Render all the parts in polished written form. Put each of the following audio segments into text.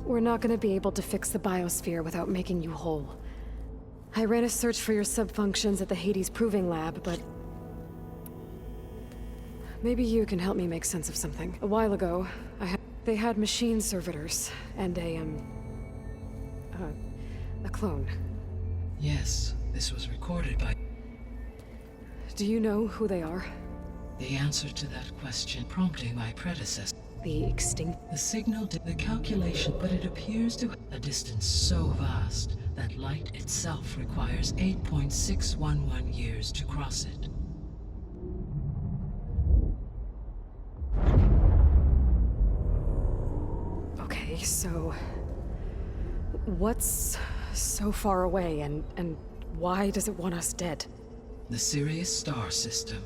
We're not gonna be able to fix the biosphere without making you whole. I ran a search for your subfunctions at the Hades Proving Lab, but... maybe you can help me make sense of something. A while ago, they had machine servitors, and a clone. Yes, this was recorded by... Do you know who they are? The answer to that question prompting my predecessor. The extinct... The signal did the calculation, but it appears to a distance so vast that light itself requires 8.611 years to cross it. Okay, so... what's so far away, and why does it want us dead? The Sirius star system.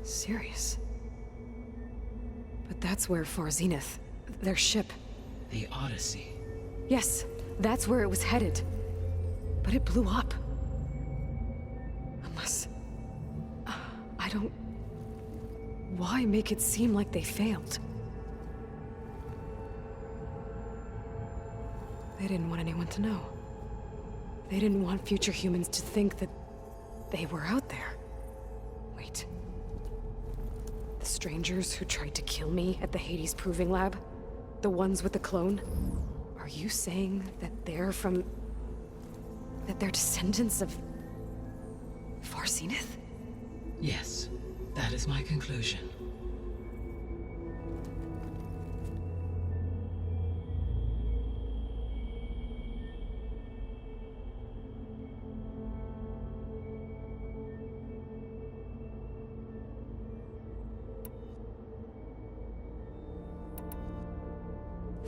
Sirius? But that's where Far Zenith, their ship... The Odyssey. Yes, that's where it was headed. But it blew up. Unless... I don't... Why make it seem like they failed? They didn't want anyone to know. They didn't want future humans to think that they were out there. Wait. The strangers who tried to kill me at the Hades Proving Lab? The ones with the clone? Are you saying that they're from... that they're descendants of... Far Zenith? Yes, that is my conclusion.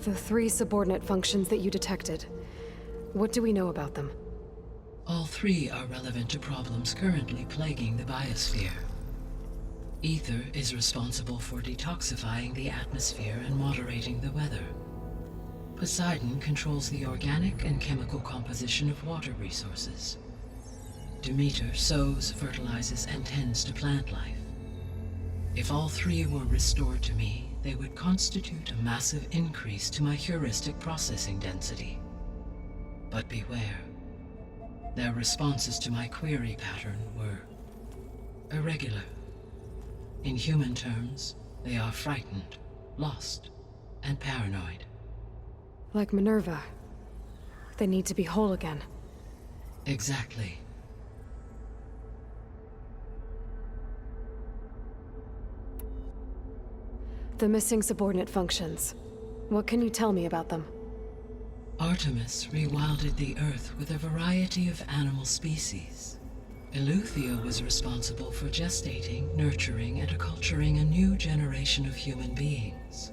The 3 subordinate functions that you detected. What do we know about them? All 3 are relevant to problems currently plaguing the biosphere. Ether is responsible for detoxifying the atmosphere and moderating the weather. Poseidon controls the organic and chemical composition of water resources. Demeter sows, fertilizes, and tends to plant life. If all 3 were restored to me, they would constitute a massive increase to my heuristic processing density. But beware. Their responses to my query pattern were irregular. In human terms, they are frightened, lost, and paranoid. Like Minerva. They need to be whole again. Exactly. The missing subordinate functions. What can you tell me about them? Artemis rewilded the Earth with a variety of animal species. Eleuthia was responsible for gestating, nurturing, and acculturating a new generation of human beings.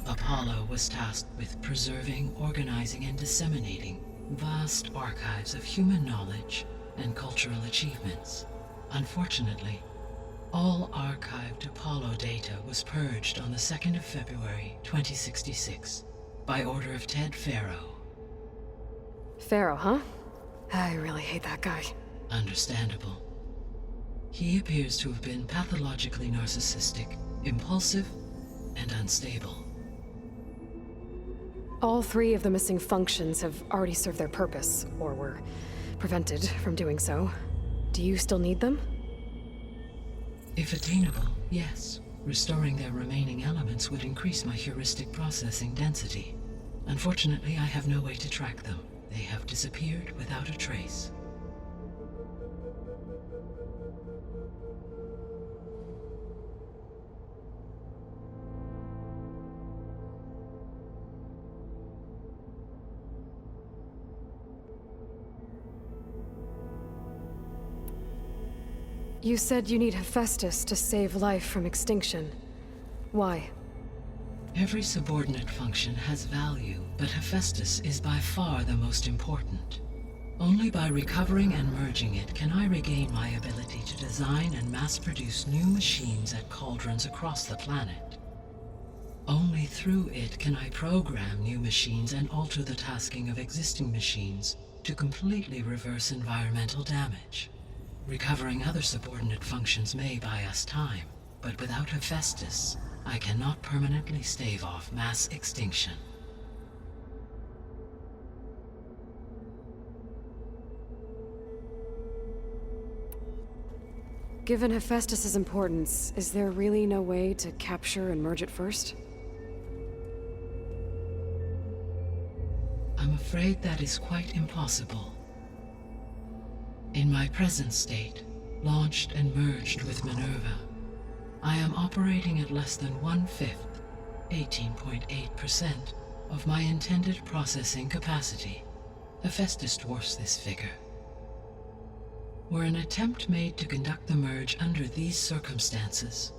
Apollo was tasked with preserving, organizing, and disseminating vast archives of human knowledge and cultural achievements. Unfortunately, all archived Apollo data was purged on the 2nd of February, 2066, by order of Ted Faro. Pharaoh, huh? I really hate that guy. Understandable. He appears to have been pathologically narcissistic, impulsive, and unstable. All 3 of the missing functions have already served their purpose, or were prevented from doing so. Do you still need them? If attainable, yes. Restoring their remaining elements would increase my heuristic processing density. Unfortunately, I have no way to track them. They have disappeared without a trace. You said you need Hephaestus to save life from extinction. Why? Every subordinate function has value, but Hephaestus is by far the most important. Only by recovering and merging it can I regain my ability to design and mass-produce new machines at cauldrons across the planet. Only through it can I program new machines and alter the tasking of existing machines to completely reverse environmental damage. Recovering other subordinate functions may buy us time, but without Hephaestus, I cannot permanently stave off mass extinction. Given Hephaestus' importance, is there really no way to capture and merge it first? I'm afraid that is quite impossible. In my present state, launched and merged with Minerva, I am operating at less than 1/5, 18.8%, of my intended processing capacity. Hephaestus dwarfs this figure. Were an attempt made to conduct the merge under these circumstances,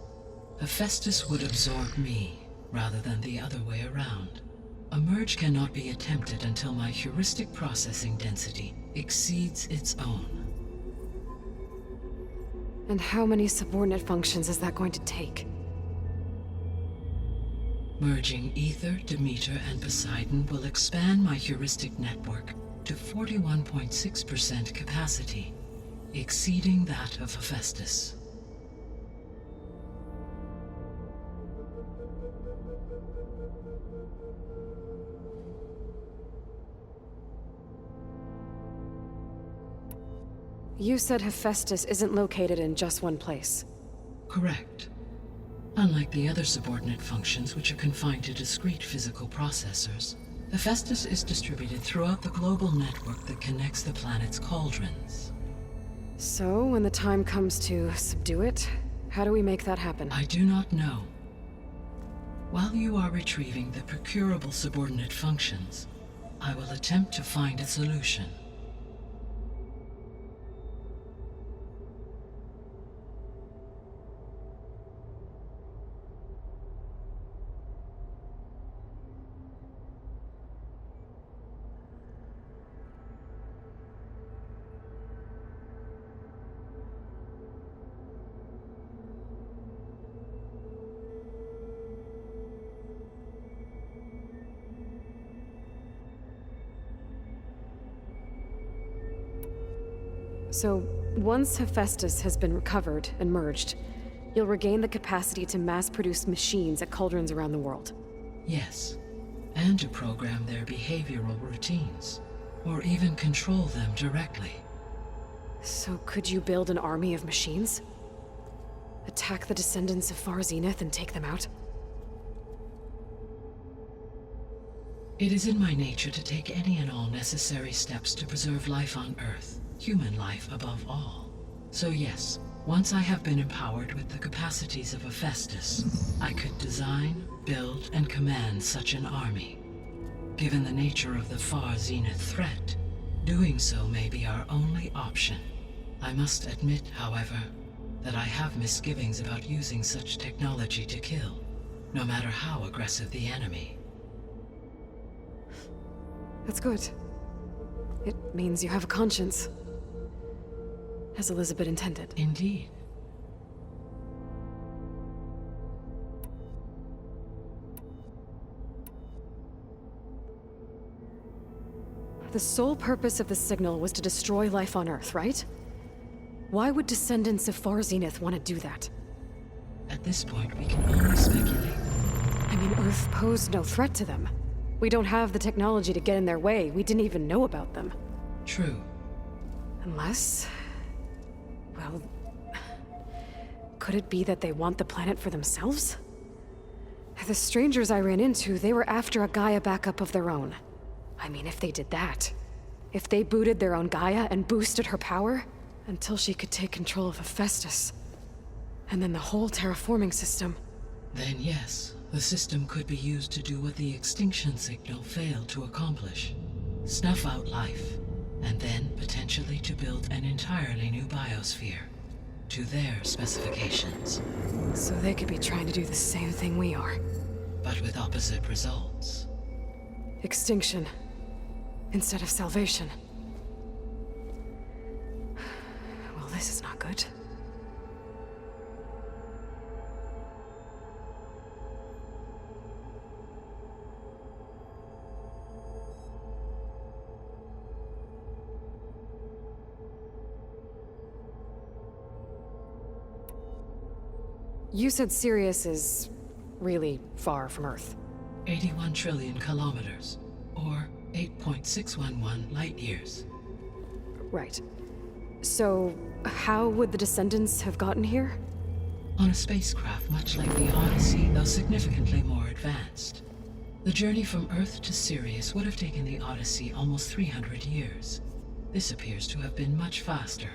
Hephaestus would absorb me rather than the other way around. A merge cannot be attempted until my heuristic processing density exceeds its own. And how many subordinate functions is that going to take? Merging Ether, Demeter, and Poseidon will expand my heuristic network to 41.6% capacity, exceeding that of Hephaestus. You said Hephaestus isn't located in just one place. Correct. Unlike the other subordinate functions, which are confined to discrete physical processors, Hephaestus is distributed throughout the global network that connects the planet's cauldrons. So, when the time comes to subdue it, how do we make that happen? I do not know. While you are retrieving the procurable subordinate functions, I will attempt to find a solution. So, once Hephaestus has been recovered and merged, you'll regain the capacity to mass-produce machines at cauldrons around the world. Yes, and to program their behavioral routines, or even control them directly. So could you build an army of machines? Attack the descendants of Far Zenith and take them out? It is in my nature to take any and all necessary steps to preserve life on Earth, human life above all. So yes, once I have been empowered with the capacities of Hephaestus, I could design, build, and command such an army. Given the nature of the Far Zenith threat, doing so may be our only option. I must admit, however, that I have misgivings about using such technology to kill, no matter how aggressive the enemy. That's good. It means you have a conscience. As Elizabeth intended. Indeed. The sole purpose of the signal was to destroy life on Earth, right? Why would descendants of Far Zenith want to do that? At this point, we can only speculate. I mean, Earth posed no threat to them. We don't have the technology to get in their way. We didn't even know about them. True. Unless... well... could it be that they want the planet for themselves? The strangers I ran into, they were after a Gaia backup of their own. I mean, if they did that... if they booted their own Gaia and boosted her power... until she could take control of Hephaestus. And then the whole terraforming system. Then yes, the system could be used to do what the extinction signal failed to accomplish. Snuff out life, and then potentially to build an entirely new biosphere, to their specifications. So they could be trying to do the same thing we are. But with opposite results. Extinction. Instead of salvation. Well, this is not good. You said Sirius is really far from Earth. 81 trillion kilometers, or 8.611 light years. Right. So, how would the Descendants have gotten here? On a spacecraft much like the Odyssey, though significantly more advanced. The journey from Earth to Sirius would have taken the Odyssey almost 300 years. This appears to have been much faster.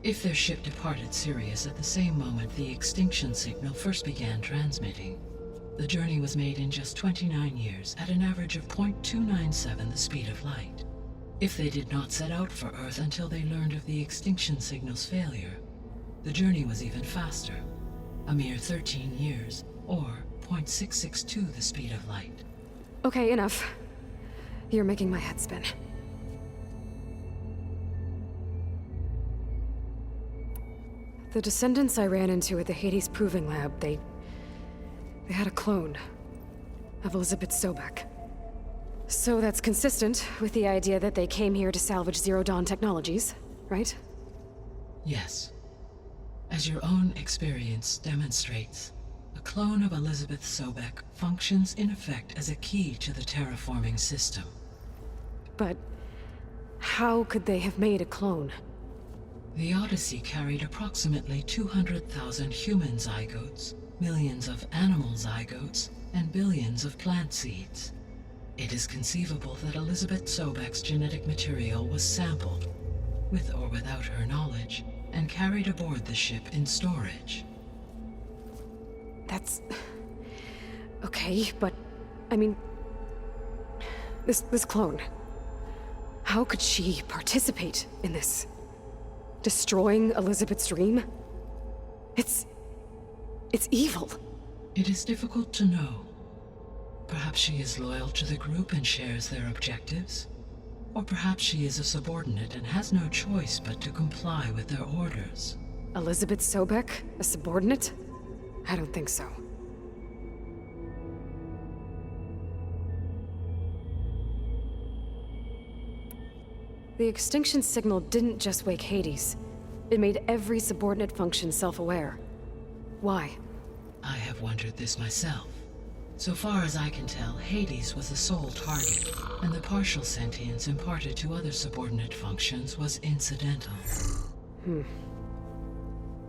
If their ship departed Sirius at the same moment the extinction signal first began transmitting, the journey was made in just 29 years at an average of 0.297 the speed of light. If they did not set out for Earth until they learned of the extinction signal's failure, the journey was even faster, a mere 13 years, or 0.662 the speed of light. Okay, enough. You're making my head spin. The Descendants I ran into at the Hades Proving Lab, they had a clone of Elizabeth Sobek. So that's consistent with the idea that they came here to salvage Zero Dawn technologies, right? Yes. As your own experience demonstrates, a clone of Elizabeth Sobek functions in effect as a key to the terraforming system. But how could they have made a clone? The Odyssey carried approximately 200,000 human zygotes, millions of animal zygotes, and billions of plant seeds. It is conceivable that Elizabeth Sobek's genetic material was sampled, with or without her knowledge, and carried aboard the ship in storage. That's... okay, but... I mean... This clone... How could she participate in this? Destroying Elizabeth's dream? It's evil. It is difficult to know. Perhaps she is loyal to the group and shares their objectives. Or perhaps she is a subordinate and has no choice but to comply with their orders. Elizabeth Sobek? A subordinate? I don't think so. The extinction signal didn't just wake Hades. It made every subordinate function self-aware. Why? I have wondered this myself. So far as I can tell, Hades was the sole target, and the partial sentience imparted to other subordinate functions was incidental.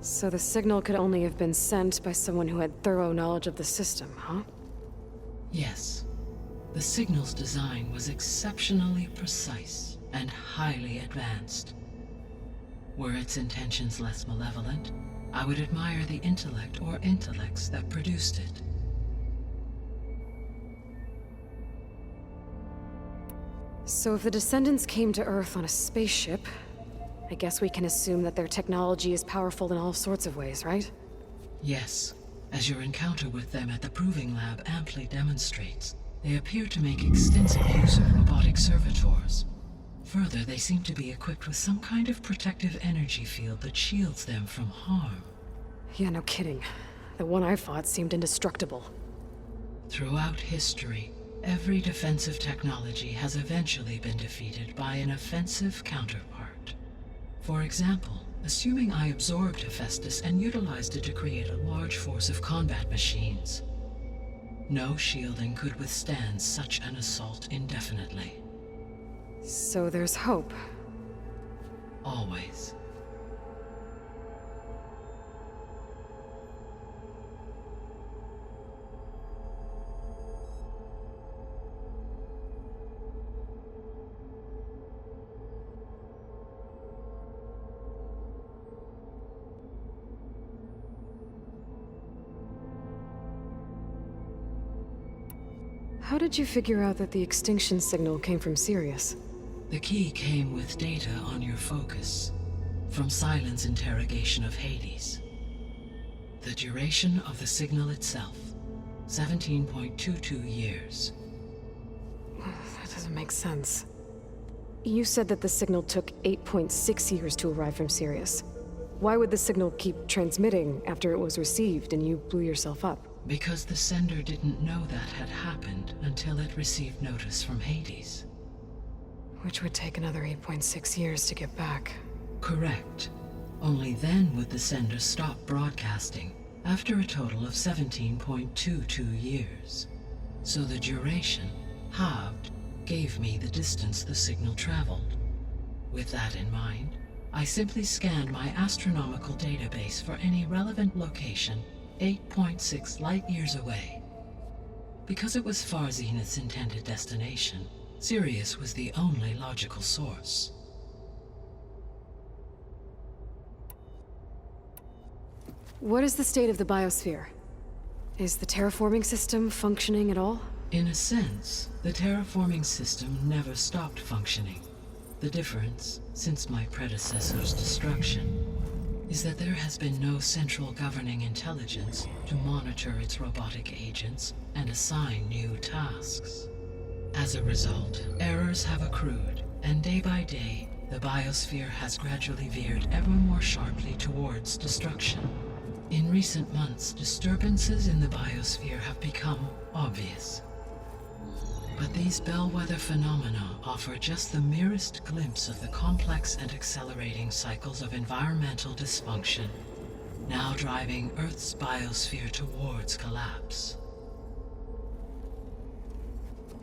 So the signal could only have been sent by someone who had thorough knowledge of the system, huh? Yes. The signal's design was exceptionally precise and highly advanced. Were its intentions less malevolent, I would admire the intellect or intellects that produced it. So if the Descendants came to Earth on a spaceship, I guess we can assume that their technology is powerful in all sorts of ways, right? Yes. As your encounter with them at the Proving Lab amply demonstrates, they appear to make extensive use of robotic servitors. Further, they seem to be equipped with some kind of protective energy field that shields them from harm. Yeah, no kidding. The one I fought seemed indestructible. Throughout history, every defensive technology has eventually been defeated by an offensive counterpart. For example, assuming I absorbed Hephaestus and utilized it to create a large force of combat machines. No shielding could withstand such an assault indefinitely. So there's hope. Always. How did you figure out that the extinction signal came from Sirius? The key came with data on your focus, from Silent's interrogation of Hades. The duration of the signal itself, 17.22 years. That doesn't make sense. You said that the signal took 8.6 years to arrive from Sirius. Why would the signal keep transmitting after it was received and you blew yourself up? Because the sender didn't know that had happened until it received notice from Hades. Which would take another 8.6 years to get back. Correct. Only then would the sender stop broadcasting, after a total of 17.22 years. So the duration, halved, gave me the distance the signal traveled. With that in mind, I simply scanned my astronomical database for any relevant location 8.6 light-years away. Because it was far Zenith's intended destination, Sirius was the only logical source. What is the state of the biosphere? Is the terraforming system functioning at all? In a sense, the terraforming system never stopped functioning. The difference, since my predecessor's destruction, is that there has been no central governing intelligence to monitor its robotic agents and assign new tasks. As a result, errors have accrued, and day by day, the biosphere has gradually veered ever more sharply towards destruction. In recent months, disturbances in the biosphere have become obvious. But these bellwether phenomena offer just the merest glimpse of the complex and accelerating cycles of environmental dysfunction, now driving Earth's biosphere towards collapse.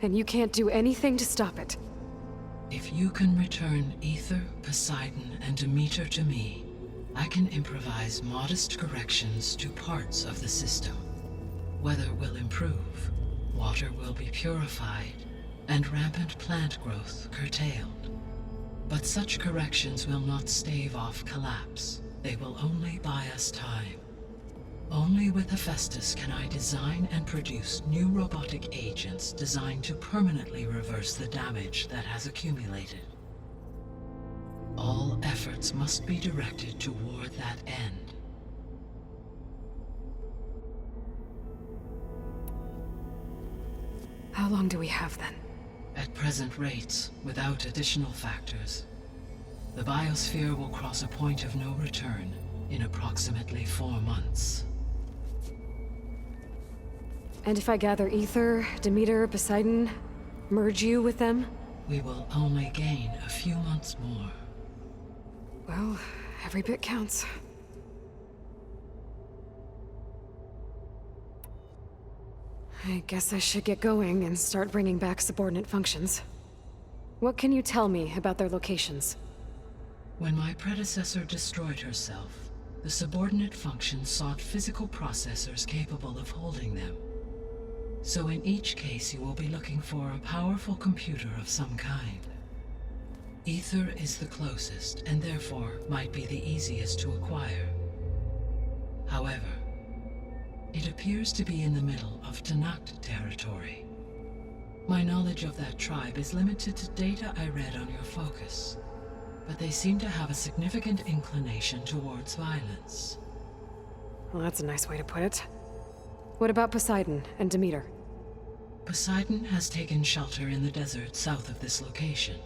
And you can't do anything to stop it? If you can return Ether, Poseidon, and Demeter to me, I can improvise modest corrections to parts of the system. Weather will improve, water will be purified, and rampant plant growth curtailed. But such corrections will not stave off collapse. They will only buy us time. Only with Hephaestus can I design and produce new robotic agents designed to permanently reverse the damage that has accumulated. All efforts must be directed toward that end. How long do we have then? At present rates, without additional factors, the biosphere will cross a point of no return in approximately 4 months. And if I gather Ether, Demeter, Poseidon, merge you with them? We will only gain a few months more. Well, every bit counts. I guess I should get going and start bringing back subordinate functions. What can you tell me about their locations? When my predecessor destroyed herself, the subordinate functions sought physical processors capable of holding them. So in each case you will be looking for a powerful computer of some kind. Ether is the closest, and therefore might be the easiest to acquire. However, it appears to be in the middle of Tanakh territory. My knowledge of that tribe is limited to data I read on your focus, but they seem to have a significant inclination towards violence. Well, that's a nice way to put it. What about Poseidon and Demeter? Poseidon has taken shelter in the desert south of this location.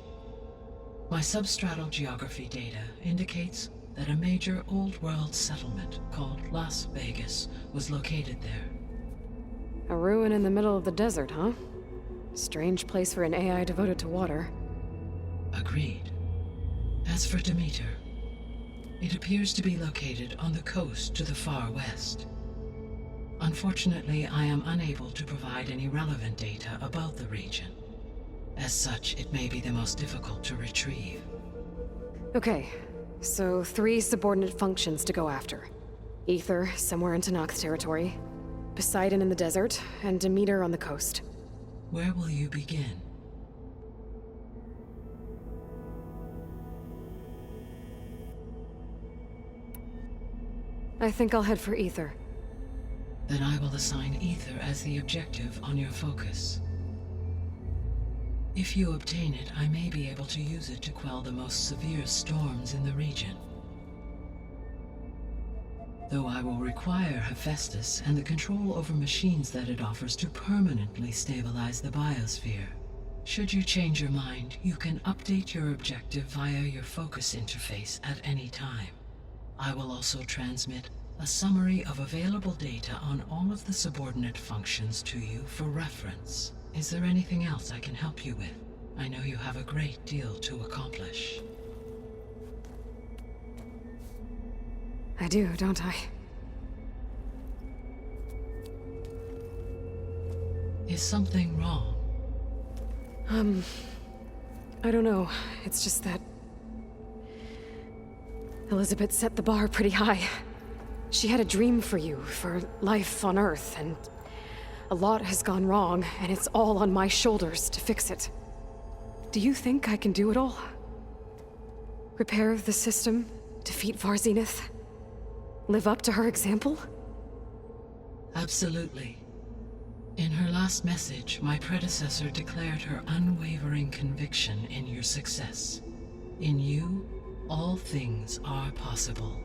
My substratal geography data indicates that a major old-world settlement called Las Vegas was located there. A ruin in the middle of the desert, huh? Strange place for an AI devoted to water. Agreed. As for Demeter, it appears to be located on the coast to the far west. Unfortunately, I am unable to provide any relevant data about the region. As such, it may be the most difficult to retrieve. Okay, so 3 subordinate functions to go after. Ether, somewhere in Tanakh territory. Poseidon in the desert, and Demeter on the coast. Where will you begin? I think I'll head for Ether. Then I will assign Ether as the objective on your focus. If you obtain it, I may be able to use it to quell the most severe storms in the region. Though I will require Hephaestus and the control over machines that it offers to permanently stabilize the biosphere. Should you change your mind, you can update your objective via your focus interface at any time. I will also transmit a summary of available data on all of the subordinate functions to you for reference. Is there anything else I can help you with? I know you have a great deal to accomplish. I do, don't I? Is something wrong? I don't know. It's just that... Elizabeth set the bar pretty high. She had a dream for you, for life on Earth, and a lot has gone wrong, and it's all on my shoulders to fix it. Do you think I can do it all? Repair the system, defeat Varzinith, live up to her example? Absolutely. In her last message, my predecessor declared her unwavering conviction in your success. In you, all things are possible.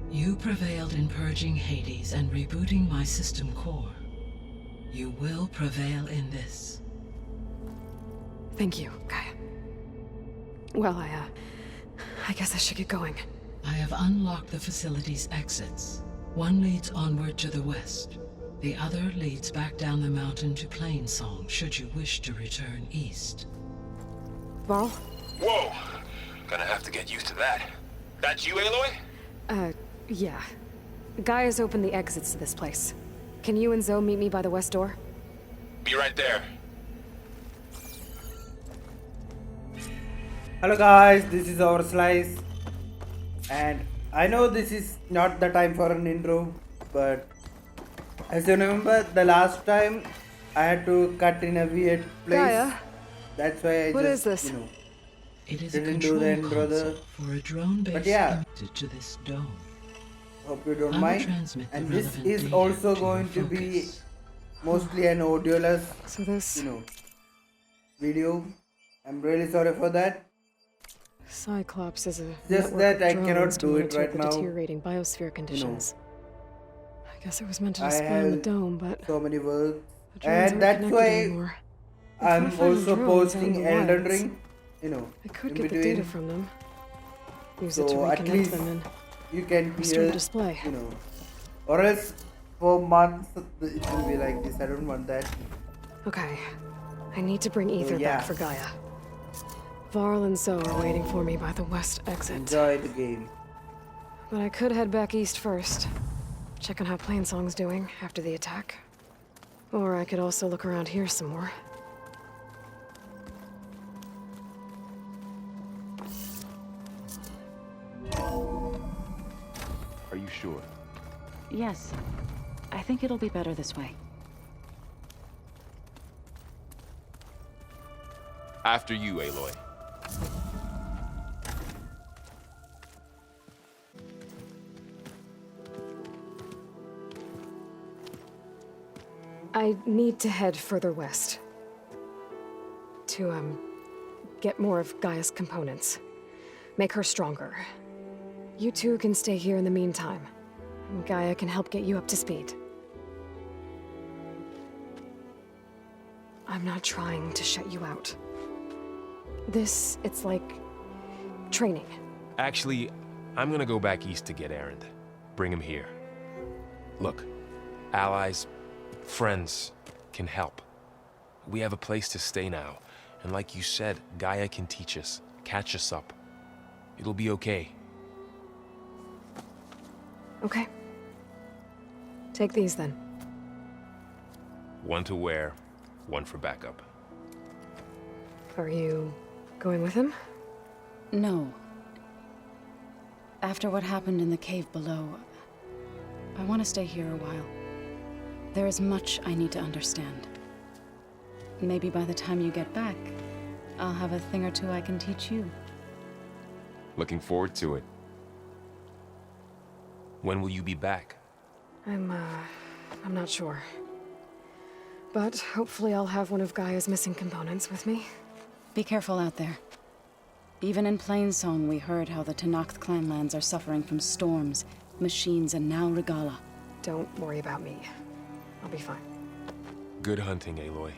You prevailed in purging Hades and rebooting my system core. You will prevail in this. Thank you, Gaia. Well, I guess I should get going. I have unlocked the facility's exits. One leads onward to the west. The other leads back down the mountain to Plainsong, should you wish to return east. Varl? Whoa! Gonna have to get used to that. That's you, Aloy? Yeah. Gaia's opened the exits to this place. Can you and Zoe meet me by the west door? Be right there. Hello guys, this is our slice, and I know this is not the time for an intro, but as you remember the last time I had to cut in a weird place. Gaia? That's why I What just, is this? It is a didn't do control the intro console there. for a drone base But yeah. connected to this dome. Hope you don't I will mind. transmit the And this relevant is data also to going your to be focus. mostly an audioless, So this video. I'm really sorry for that. Cyclops is a Just network that of I drones cannot to do it monitor right the now. deteriorating biosphere conditions. I guess it was meant to I display on the have dome, but so many words, the drones aren't and that's connected why anymore. If I I'm find the also drones out in posting the Elden wilds, Ring, I could in get the between. data from them. Use it to So at reconnect least them and you can restore hear, display. or else for months it will be like this. I don't want that. Okay. I need to bring Ether yeah. back for Gaia. Varl and Zoe are waiting for me by the west exit. Enjoy the game. But I could head back east first. Check on how Plainsong's doing after the attack. Or I could also look around here some more. Are you sure? Yes. I think it'll be better this way. After you, Aloy. I need to head further west. To, get more of Gaia's components. Make her stronger. You two can stay here in the meantime. And Gaia can help get you up to speed. I'm not trying to shut you out. It's like training. Actually, I'm gonna go back east to get Erend. Bring him here. Look, allies, friends can help. We have a place to stay now, and like you said, Gaia can teach us, catch us up. It'll be okay. Okay. Take these then. One to wear, one for backup. Are you going with him? No. After what happened in the cave below, I want to stay here a while. There is much I need to understand. Maybe by the time you get back, I'll have a thing or two I can teach you. Looking forward to it. When will you be back? I'm not sure. But hopefully I'll have one of Gaia's missing components with me. Be careful out there. Even in Plainsong, we heard how the Tenakth clanlands are suffering from storms, machines, and now Regala. Don't worry about me. I'll be fine. Good hunting, Aloy.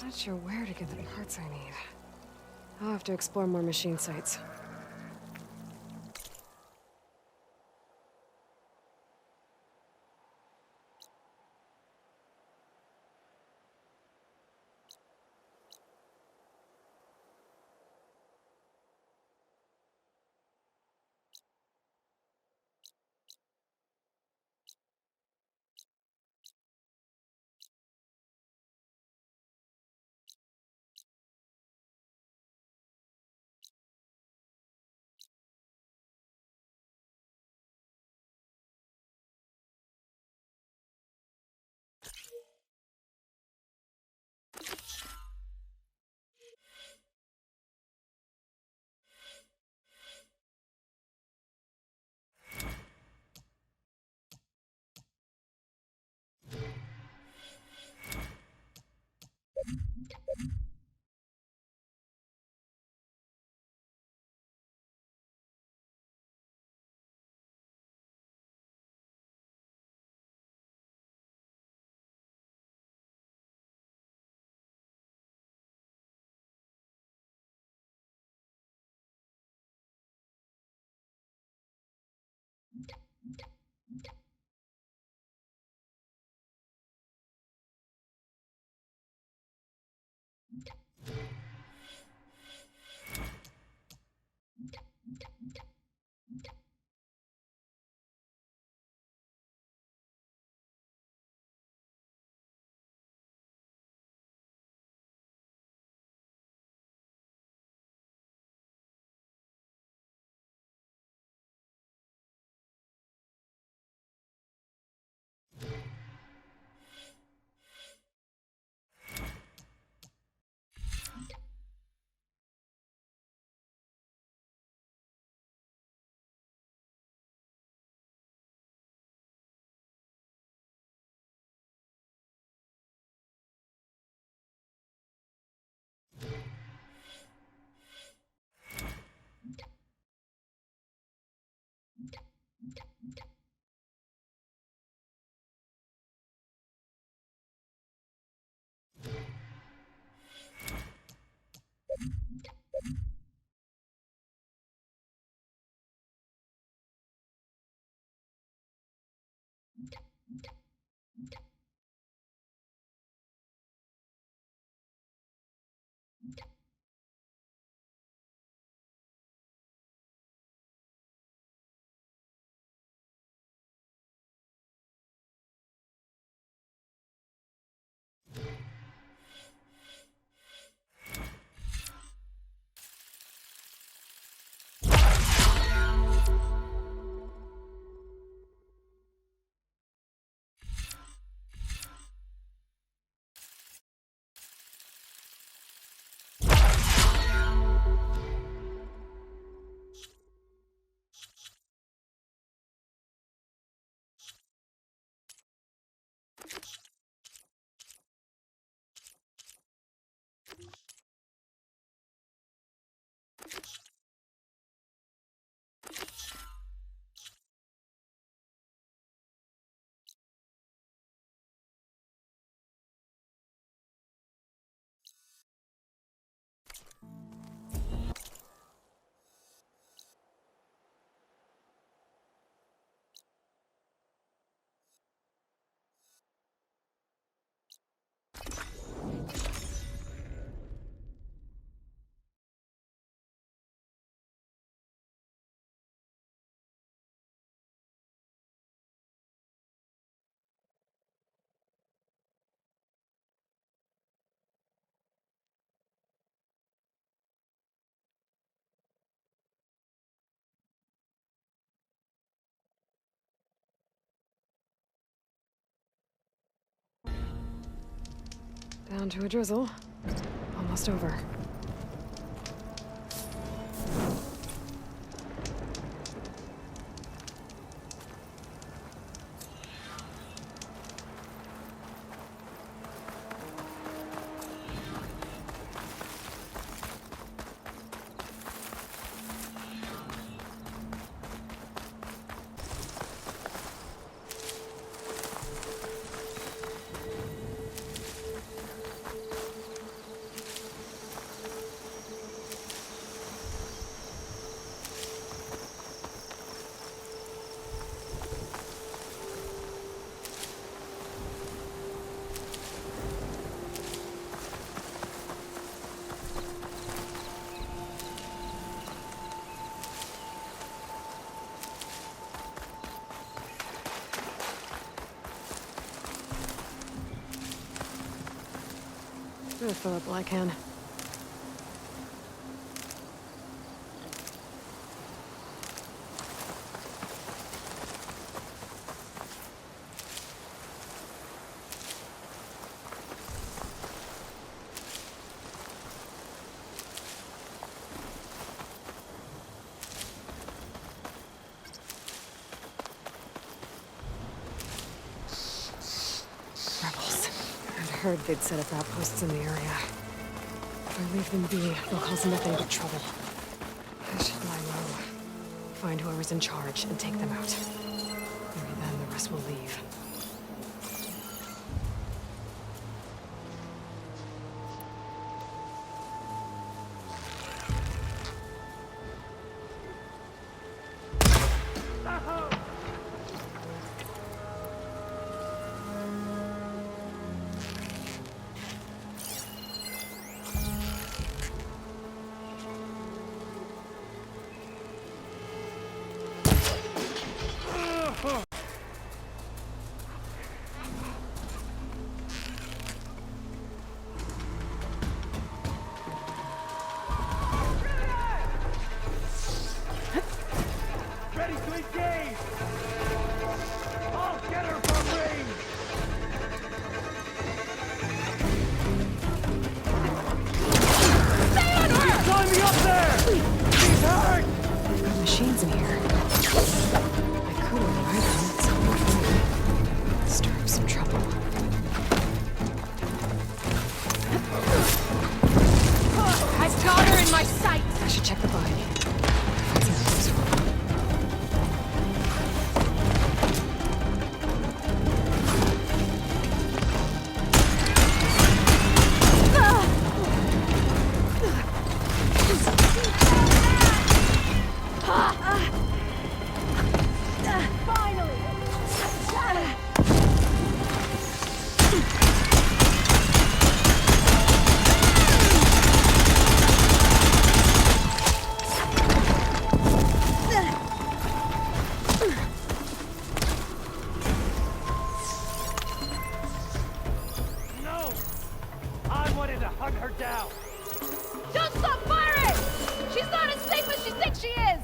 Not sure where to get the parts I need. I'll have to explore more machine sites. Down to a drizzle. Almost over. Gonna fill up while I can. Rebels. I'd heard they'd set up outposts in the area. If I leave them be, they'll cause nothing but trouble. I should lie low. Find whoever's in charge and take them out. Maybe then the rest will leave. chains in here. I could override them at some point. Stir up some trouble. I've got her in my sight! I should check the body. Find something useful. Don't stop firing! She's not as safe as she thinks she is!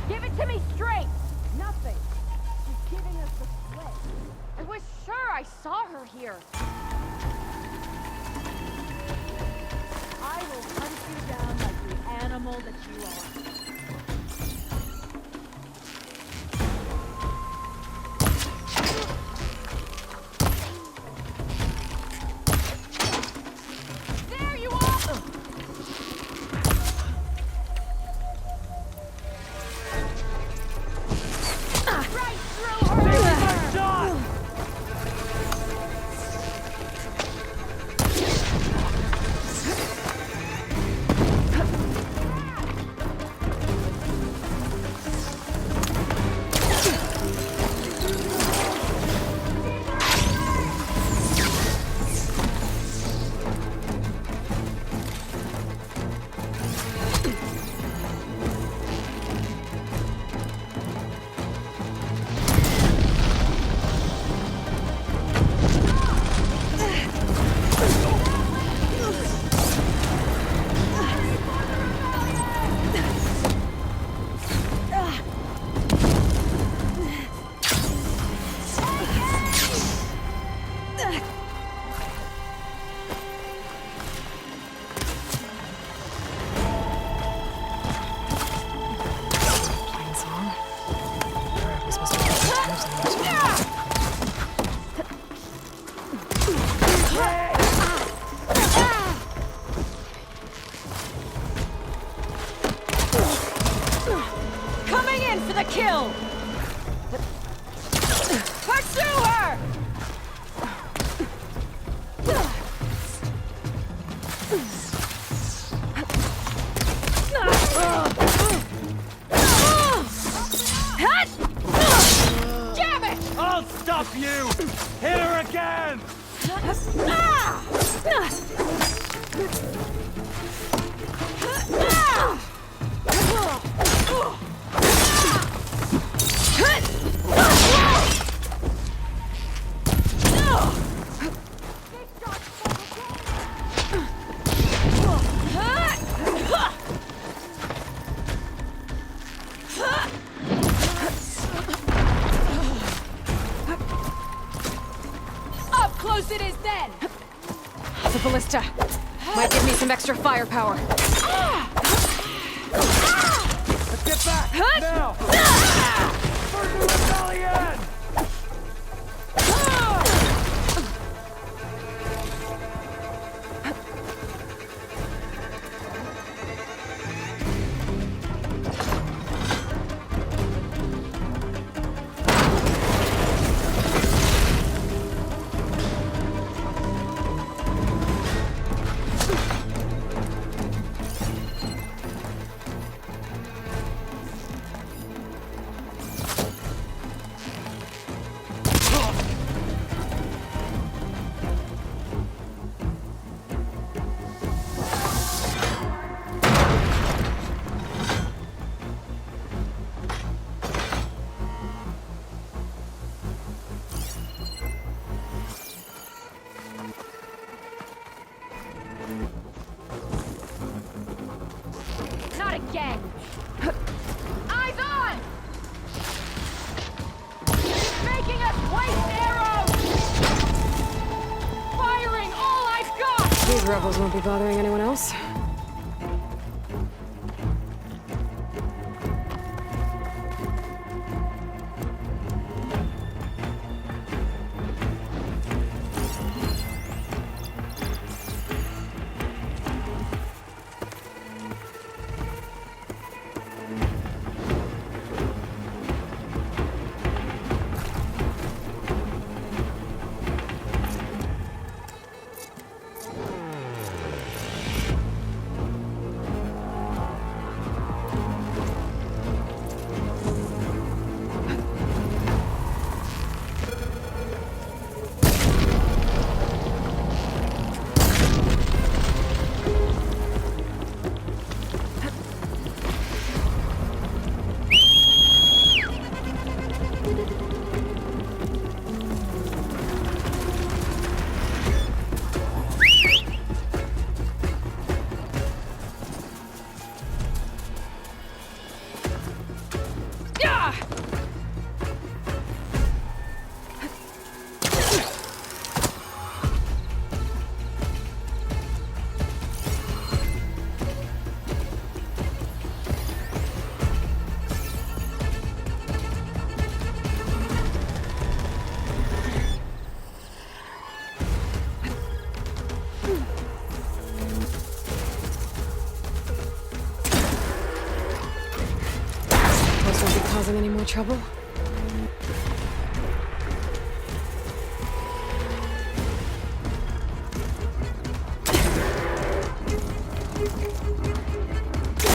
Give it to me straight! Nothing. She's giving us the slip. I was sure I saw her here. I will hunt you down like the animal that you are. There you are! Right through her! Playing song? Where are we supposed to put the tires in this one? Coming in for the kill! Pursue her! Damn it! I'll stop you! Hit her again! Up close it is then! The ballista. Might give me some extra firepower. Get back! Now! For the rebellion! rebels won't be bothering anyone else. Won't be causing any more trouble?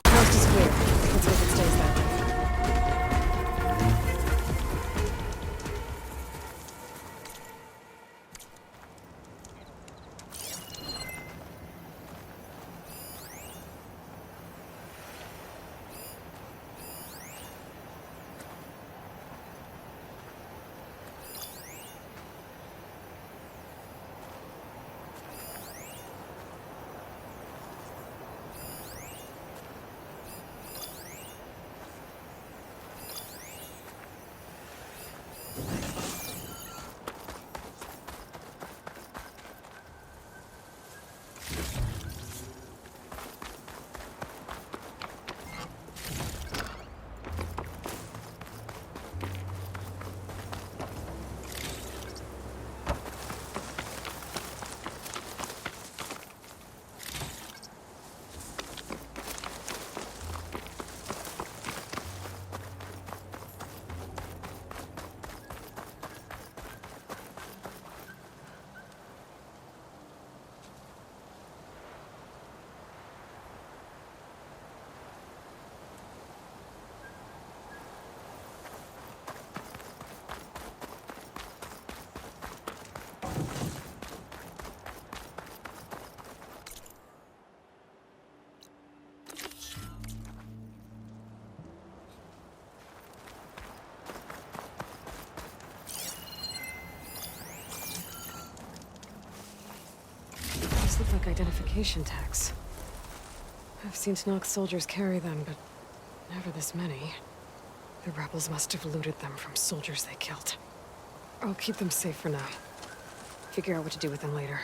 Coast is clear. Let's hope it stays that way. These look like identification tags. I've seen Snock soldiers carry them, but never this many. The rebels must have looted them from soldiers they killed. I'll keep them safe for now. Figure out what to do with them later.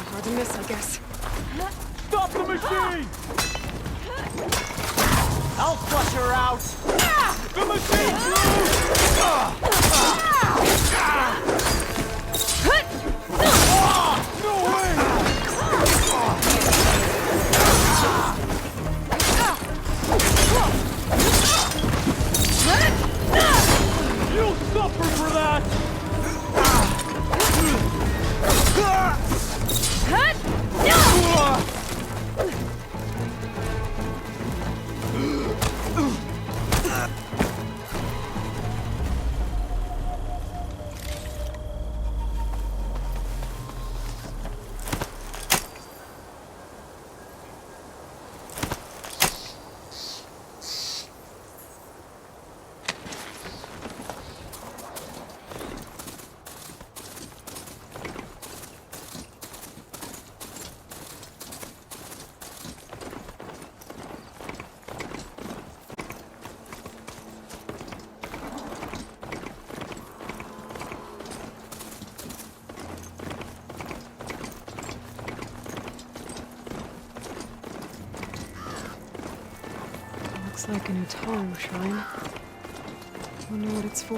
Hard to miss, I guess. Stop the machine! I'll flush her out! The machine's loose! No way! You'll suffer for that! Looks like an osaram shrine. Wonder what it's for.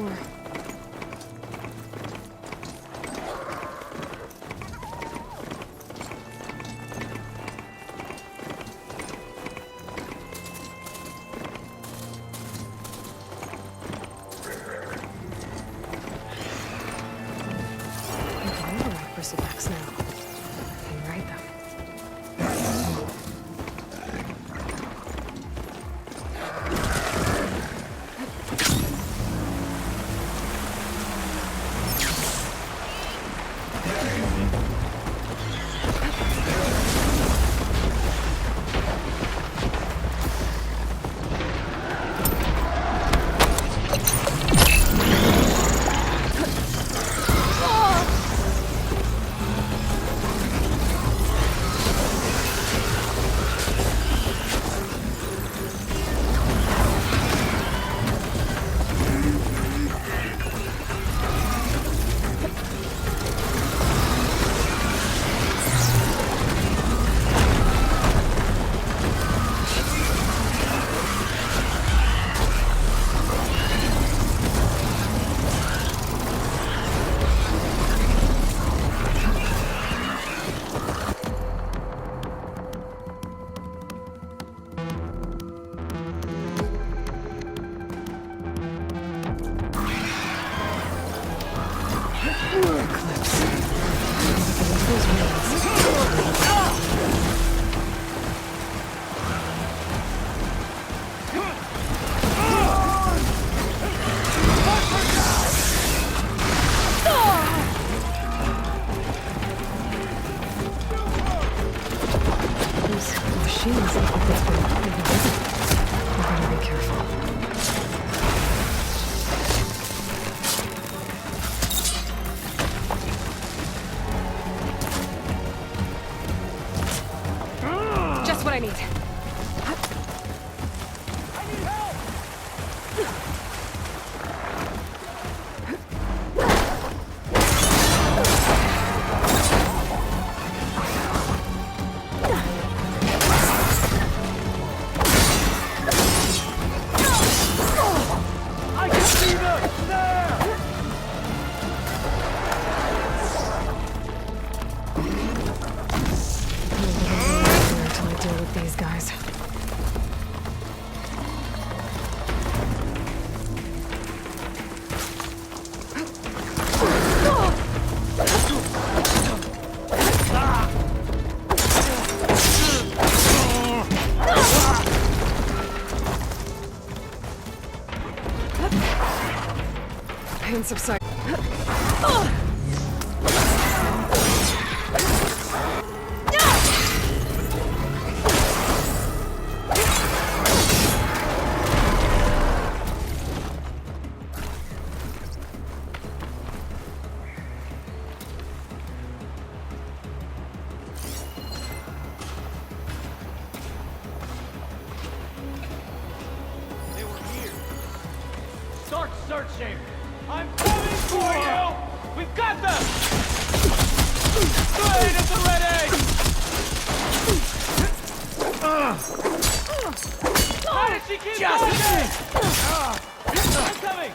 Crucifix now. And write them. Machines look like they've been overridden. We better be careful. Just what I need. These guys. Pain subside. Start searching! I'm coming for you! We've got them! Grenade at the ready! How did she keep going? I'm coming!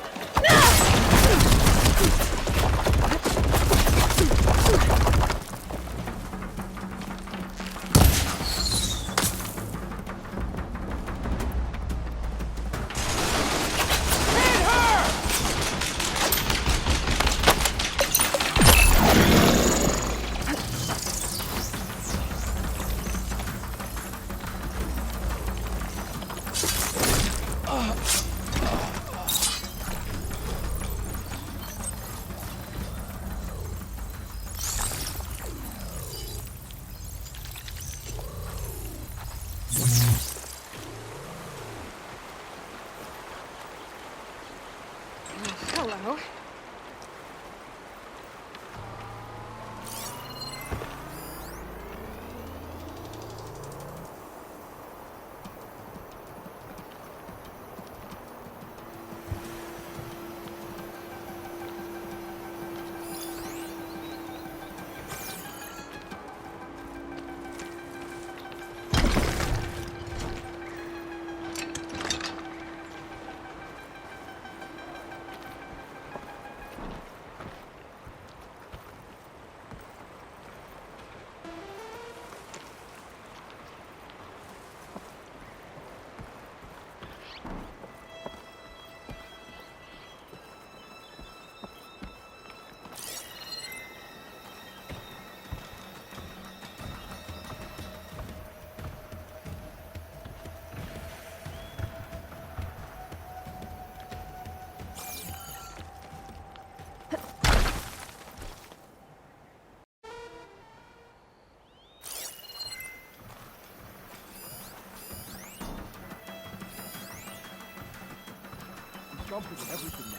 swamped with everything now.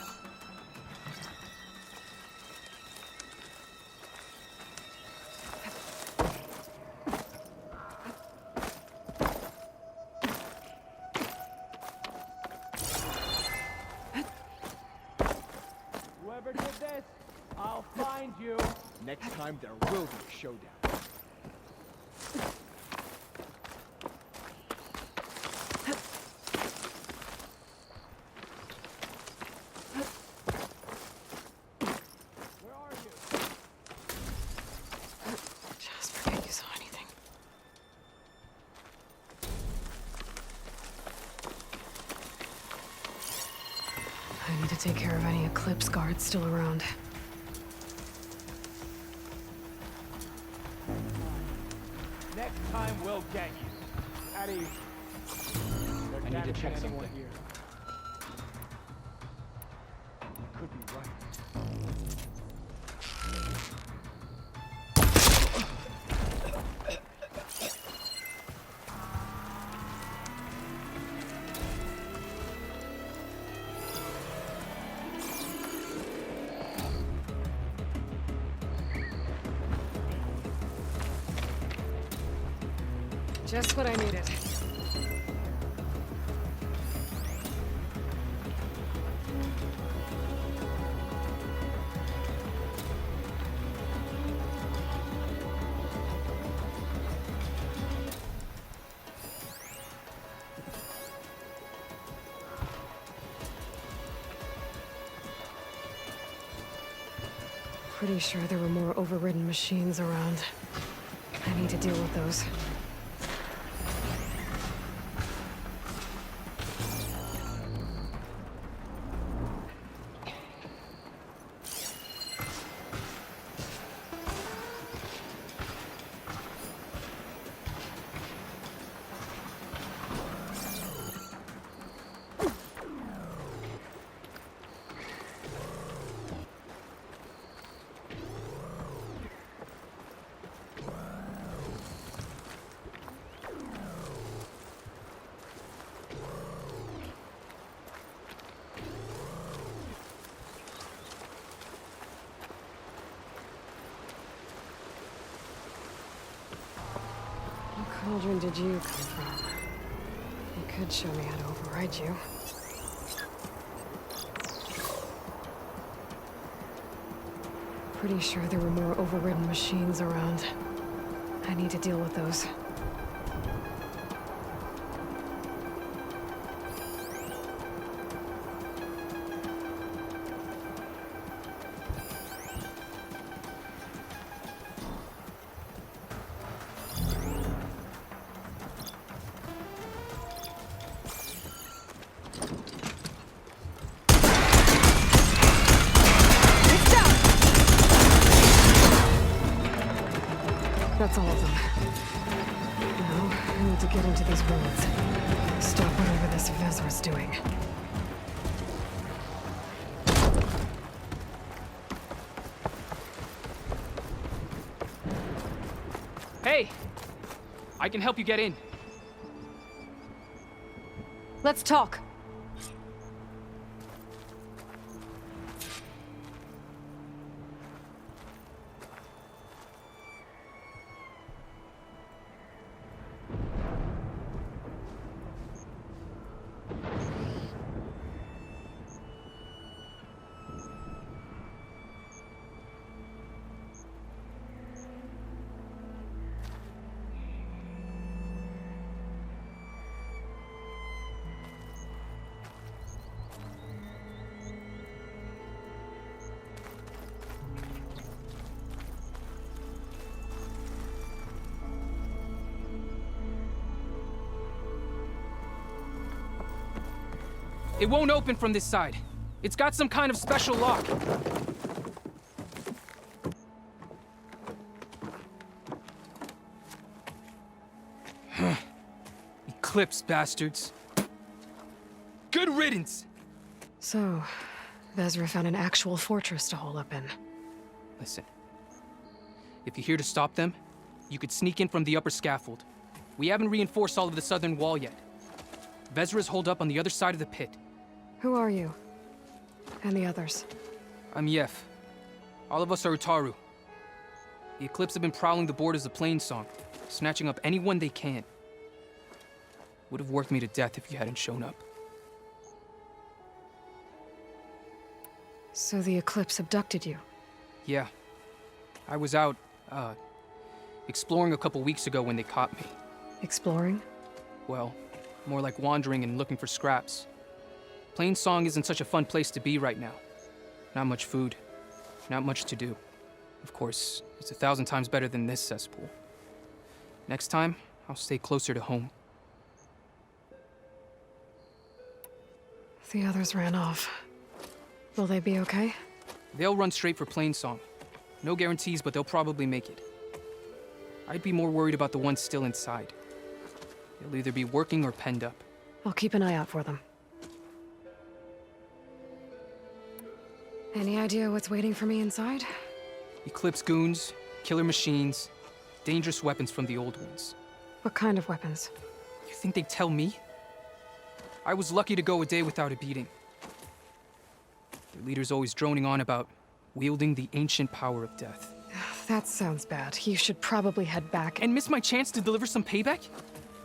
Whoever did this, I'll find you. Next time there will be a showdown. Where are you? Just forget you saw anything. I need to take care of any Eclipse guards still around. Next time we'll get you. At ease. I need to check something here. Could be right. Just what I needed. Pretty sure there were more overridden machines around. I need to deal with those. What cauldron did you come from? You could show me how to override you. Pretty sure there were more overridden machines around. I need to deal with those. That's all of them. Now, I need to get into these ruins. Stop whatever this Vezra's doing. Hey! I can help you get in. Let's talk. It won't open from this side. It's got some kind of special lock. Eclipse bastards. Good riddance! So, Vezra found an actual fortress to hole up in. Listen. If you're here to stop them, you could sneak in from the upper scaffold. We haven't reinforced all of the southern wall yet. Vezra's holed up on the other side of the pit. Who are you? And the others? I'm Yef. All of us are Utaru. The Eclipse have been prowling the borders of Plainsong, snatching up anyone they can. Would have worked me to death if you hadn't shown up. So the Eclipse abducted you? Yeah. I was out, exploring a couple weeks ago when they caught me. Exploring? Well, more like wandering and looking for scraps. Plainsong isn't such a fun place to be right now. Not much food, not much to do. Of course, it's 1,000 times better than this cesspool. Next time, I'll stay closer to home. The others ran off. Will they be okay? They'll run straight for Plainsong. No guarantees, but they'll probably make it. I'd be more worried about the ones still inside. They'll either be working or penned up. I'll keep an eye out for them. Any idea what's waiting for me inside? Eclipse goons, killer machines, dangerous weapons from the old ones. What kind of weapons? You think they'd tell me? I was lucky to go a day without a beating. Their leader's always droning on about wielding the ancient power of death. That sounds bad. You should probably head back. And miss my chance to deliver some payback?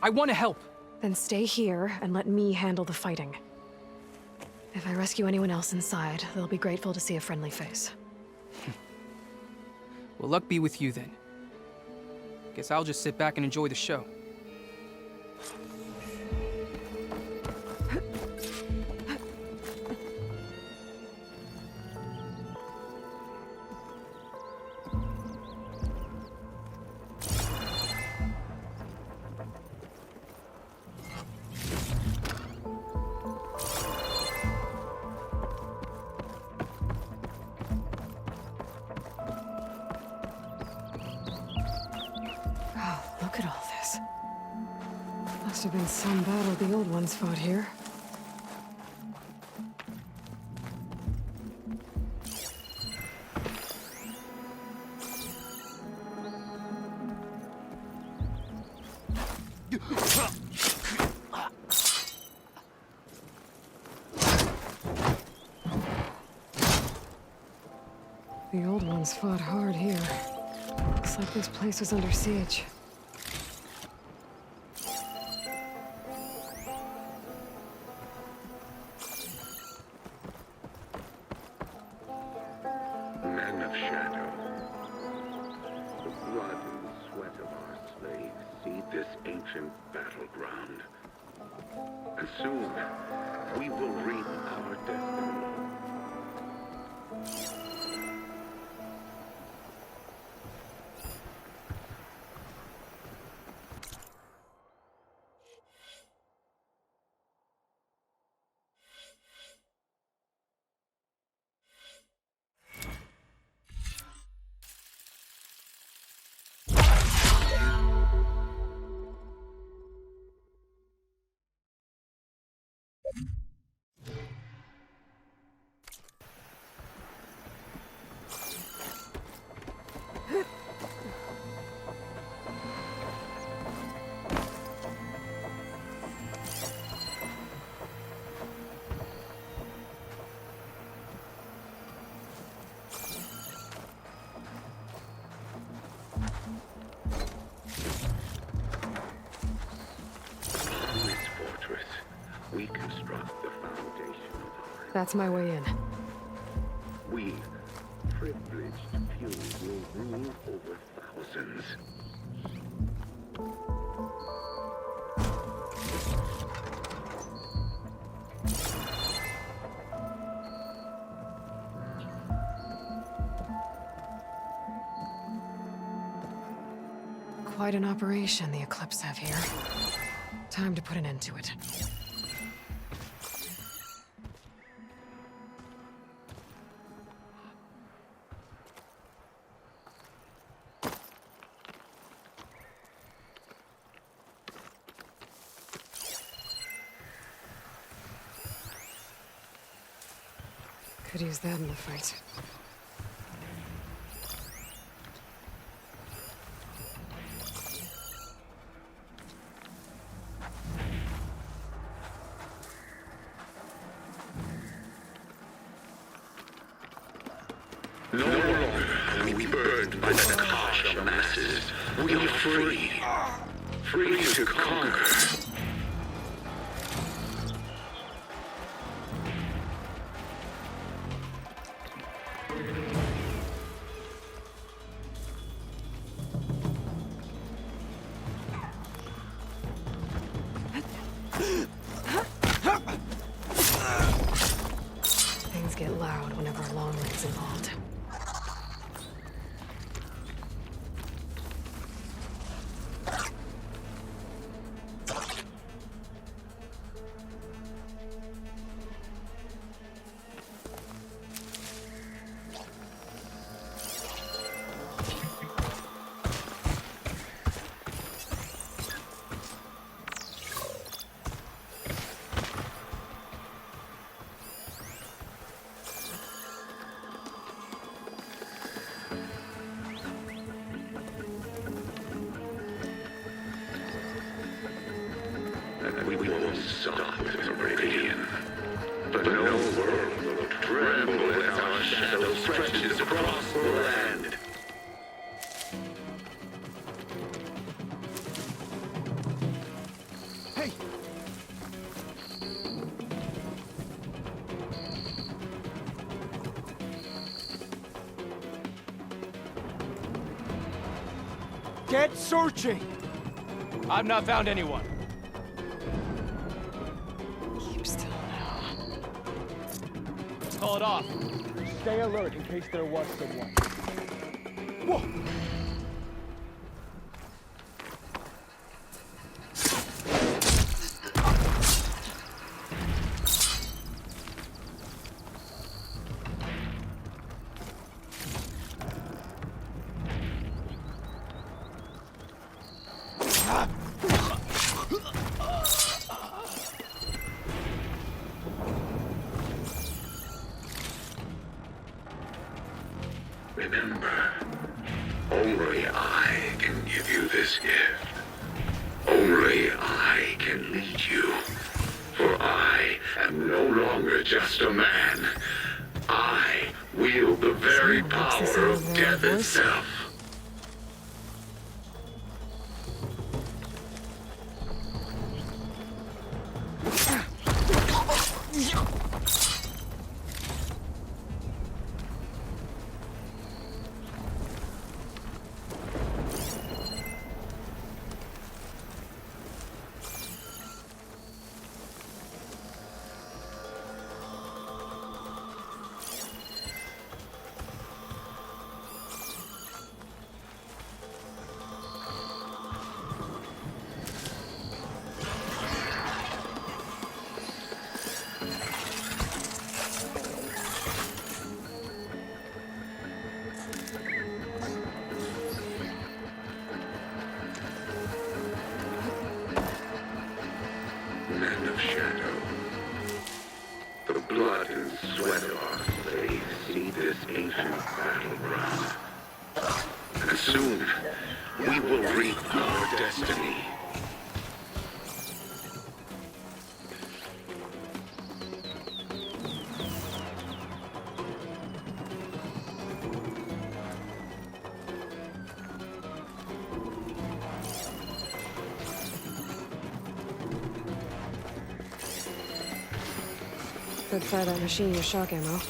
I want to help. Then stay here and let me handle the fighting. If I rescue anyone else inside, they'll be grateful to see a friendly face. Well, luck be with you then. Guess I'll just sit back and enjoy the show. Look at all this. Must have been some battle the old ones fought here. The old ones fought hard here. Looks like this place was under siege. Men of shadow, the blood and sweat of our slaves seed this ancient battleground. And soon, we will reap our destiny. We construct the foundation of our... That's my way in. We, privileged few, will rule over thousands. Quite an operation the Eclipse have here. Time to put an end to it. Could use that in the fight. unburdened by the cosh of masses. We are free. Free to conquer. Things get loud whenever a long range involved. And we won't stop with Meridian. But no world will tremble as our shadow stretches across the land. Hey! Get searching! I've not found anyone. Keep still now. Let's call it off. Stay alert in case there was someone. Whoa! Remember, only I can give you this gift. Only I can lead you. For I am no longer just a man. I wield the very power of death itself. Men of shadow, the blood and sweat of our slaves see this ancient battleground. And soon, we will reap our destiny. Could fire that machine with shock ammo.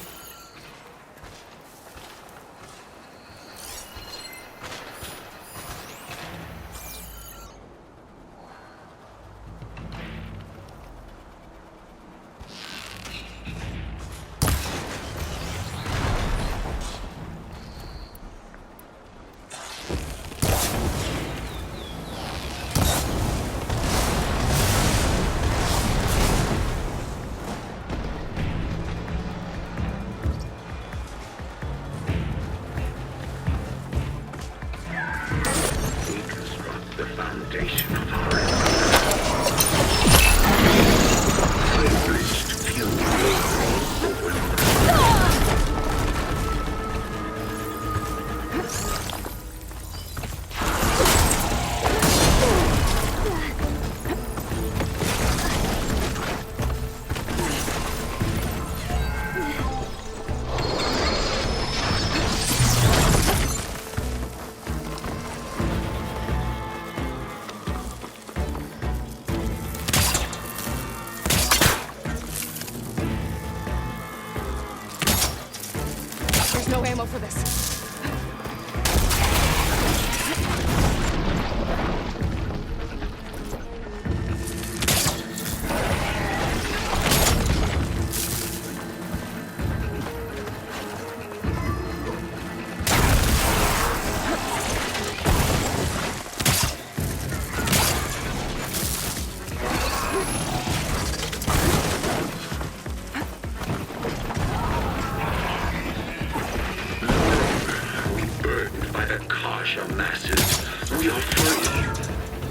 Kasha masses, we are free.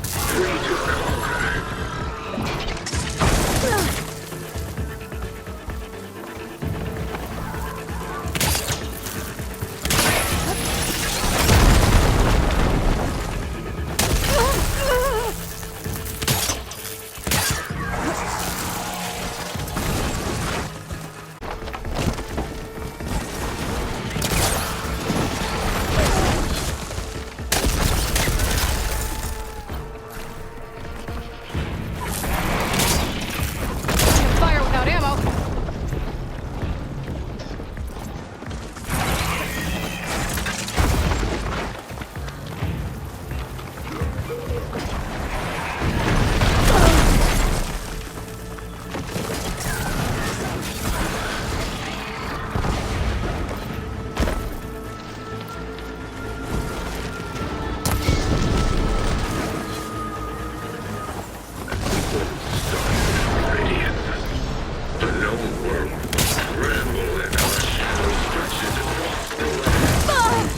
Free to conquer. Fire without ammo. The known world will tremble and our shadow stretches across the land.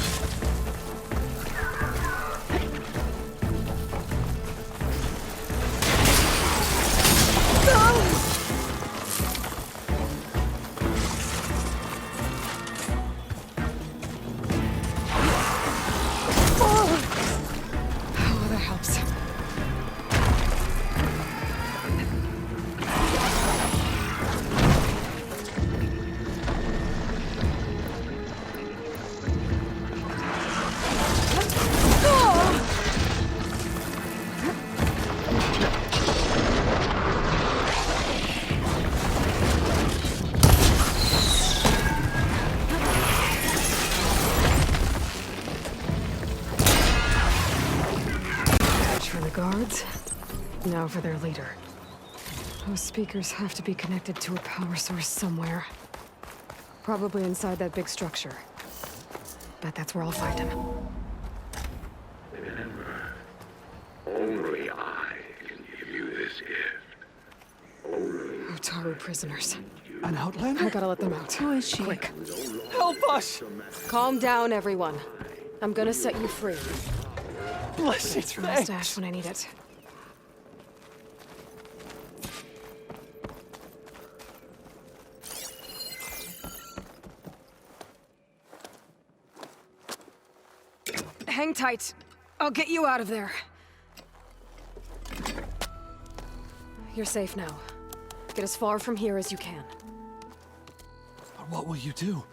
Oh, that helps. For the guards, now for their leader. Those speakers have to be connected to a power source somewhere. Probably inside that big structure. Bet that's where I'll find him. Remember, only I can give you this gift. Only Otaru prisoners. An outlander? I gotta let them out. Who is she? Quick. Help us! Calm down, everyone. I'm gonna set you free. Bless you, It's from my thanks. stash when I need it. Hang tight. I'll get you out of there. You're safe now. Get as far from here as you can. But what will you do?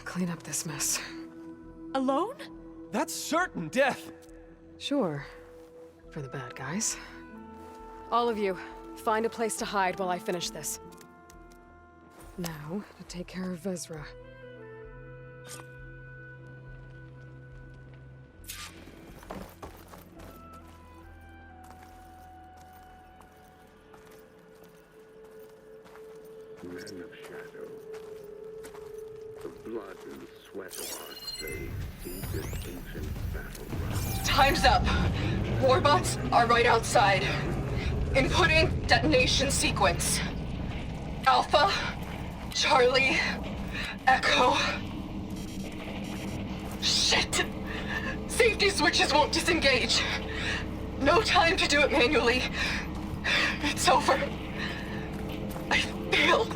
Clean up this mess. Alone? That's certain death! Sure. For the bad guys. All of you, find a place to hide while I finish this. Now, to take care of Vezra. men of shadow. The blood and sweat of our slaves seed this ancient battleground. Time's up. Warbots are right outside. Inputting detonation sequence. Alpha, Charlie, Echo. Shit! Safety switches won't disengage. No time to do it manually. It's over. I failed.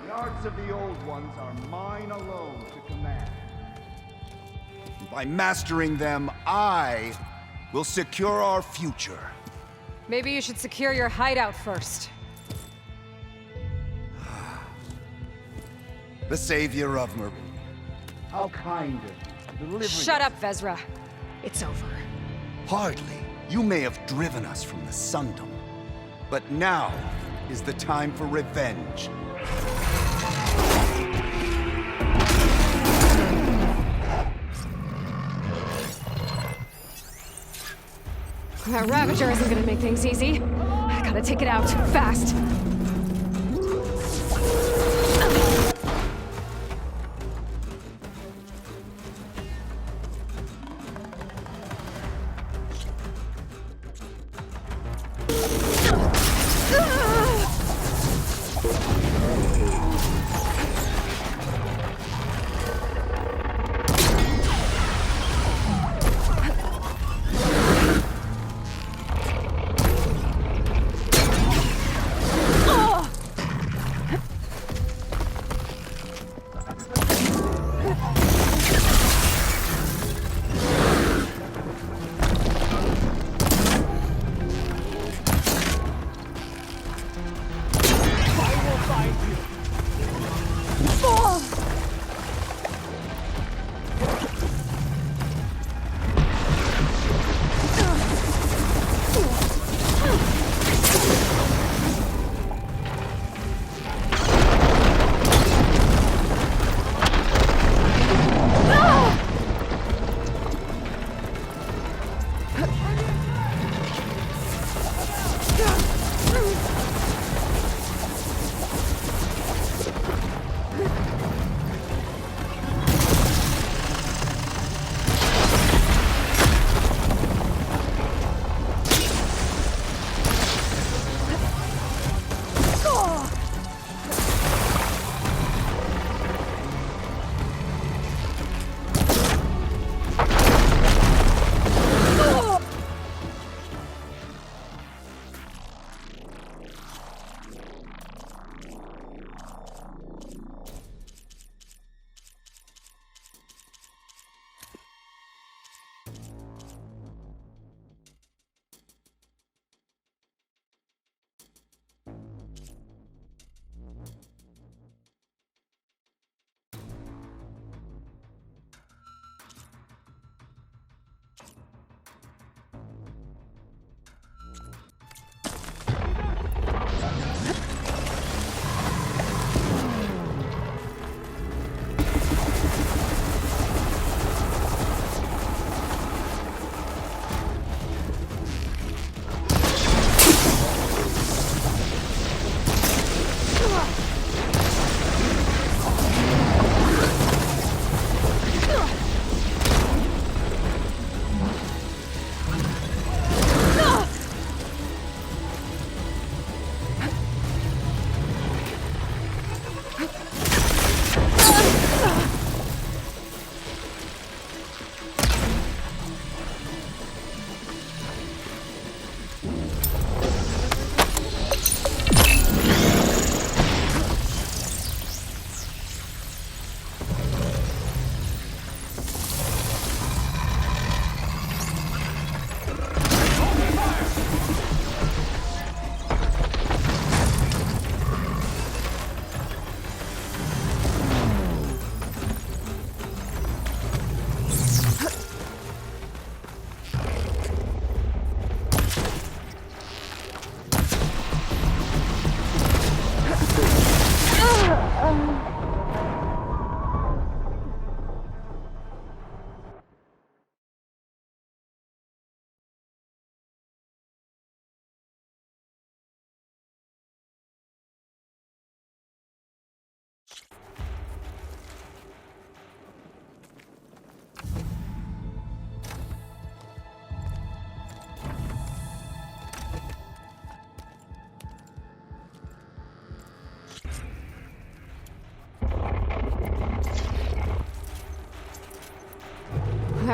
The arts of the old ones are mine alone to command. By mastering them, I will secure our future. Maybe you should secure your hideout first. The savior of Mer... How kind of you to deliver. Shut up, Vezra. It's over. Hardly. You may have driven us from the Sundom. But now is the time for revenge. That Ravager isn't gonna make things easy. I gotta take it out, fast.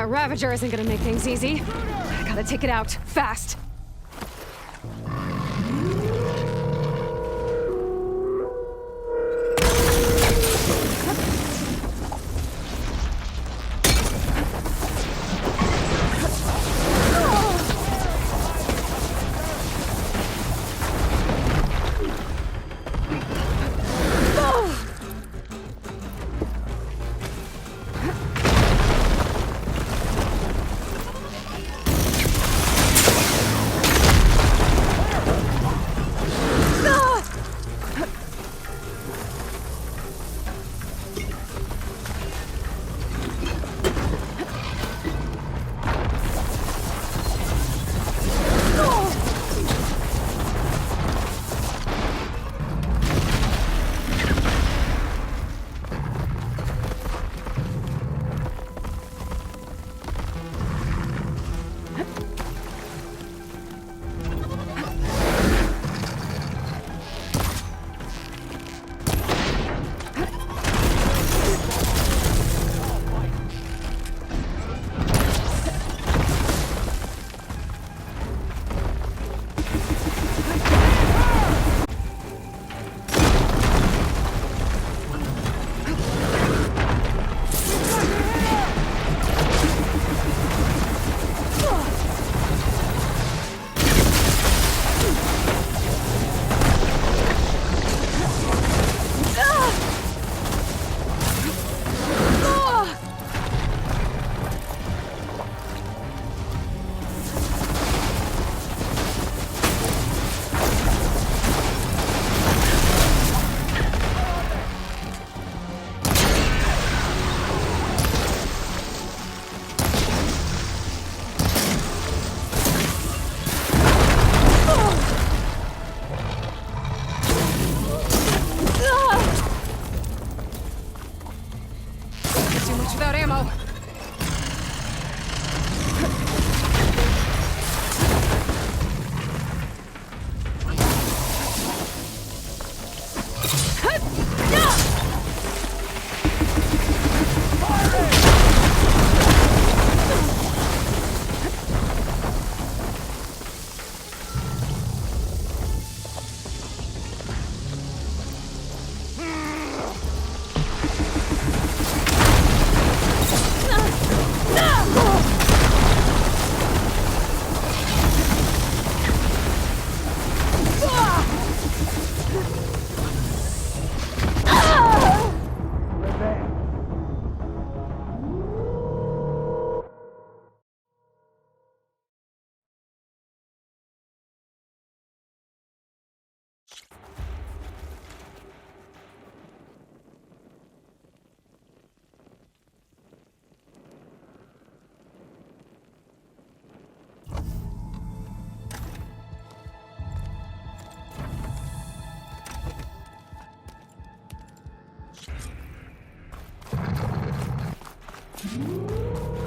That Ravager isn't gonna make things easy. I gotta take it out, fast.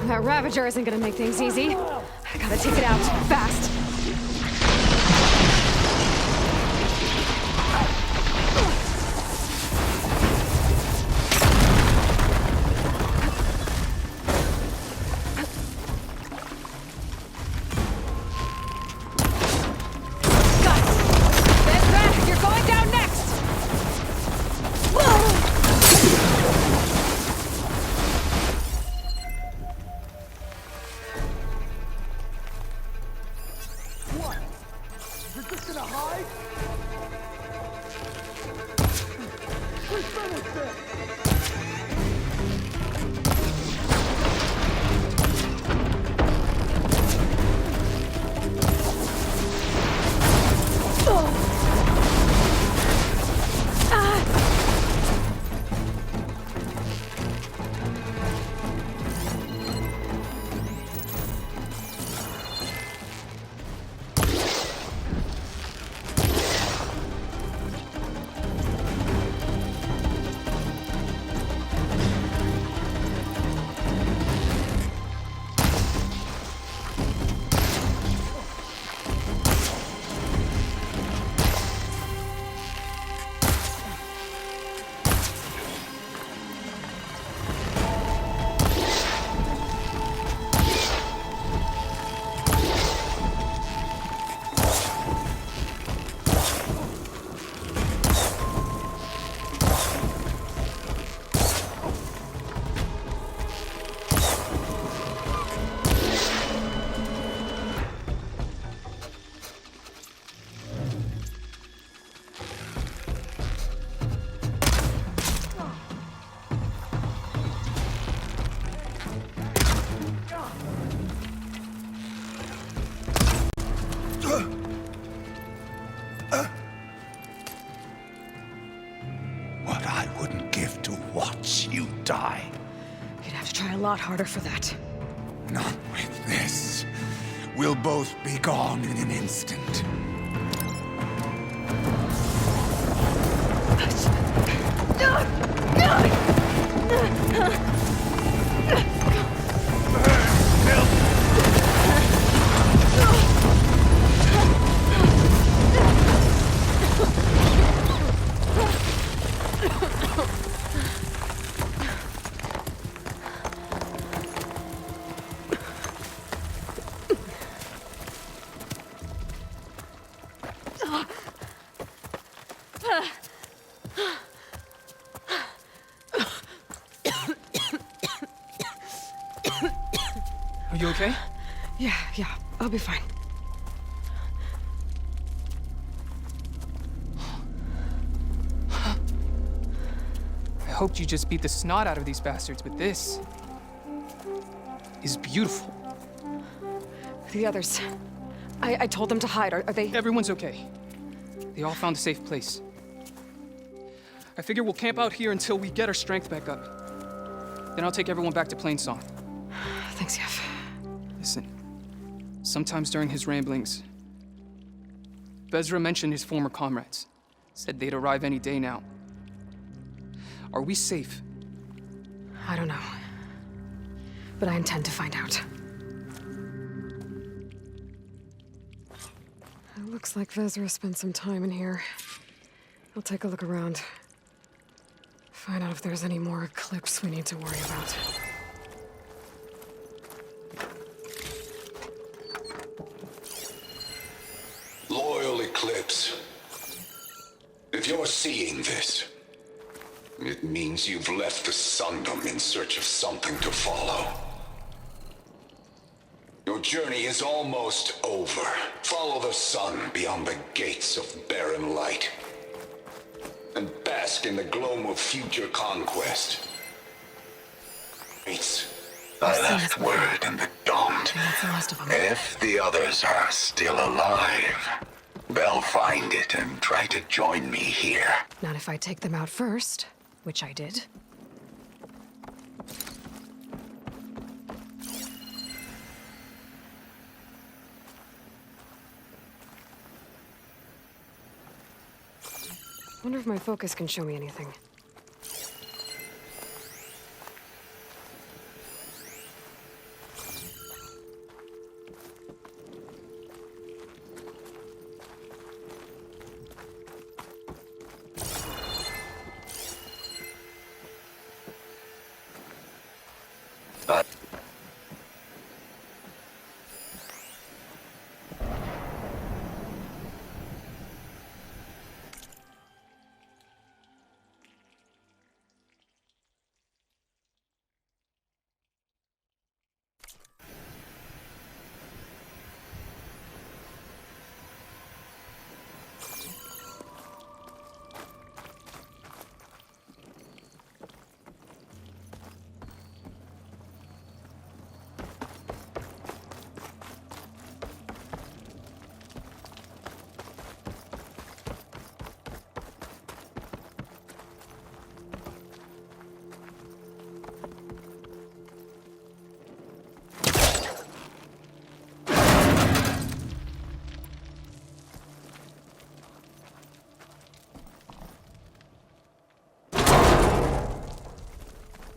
That Ravager isn't gonna make things easy. I gotta take it out, fast. What I wouldn't give to watch you die. You'd have to try a lot harder for that. Not with this. We'll both be gone in an instant. Are you okay? Yeah, I'll be fine. I hoped you just beat the snot out of these bastards, but this is beautiful. The others. I told them to hide. Are they? Everyone's okay. They all found a safe place. I figure we'll camp out here until we get our strength back up. Then I'll take everyone back to Plainsong. Thanks, Yev. Listen, sometimes during his ramblings, Bezra mentioned his former comrades. Said they'd arrive any day now. Are we safe? I don't know. But I intend to find out. It looks like Vezra spent some time in here. I'll take a look around. Find out if there's any more Eclipse we need to worry about. Loyal Eclipse, if you're seeing this, it means you've left the Sundom in search of something to follow. Your journey is almost over. Follow the sun beyond the gates of barren light, and bask in the gloam of future conquest. It's the last word in the Dome. If the others are still alive, they'll find it and try to join me here. Not if I take them out first, which I did. Wonder if my focus can show me anything.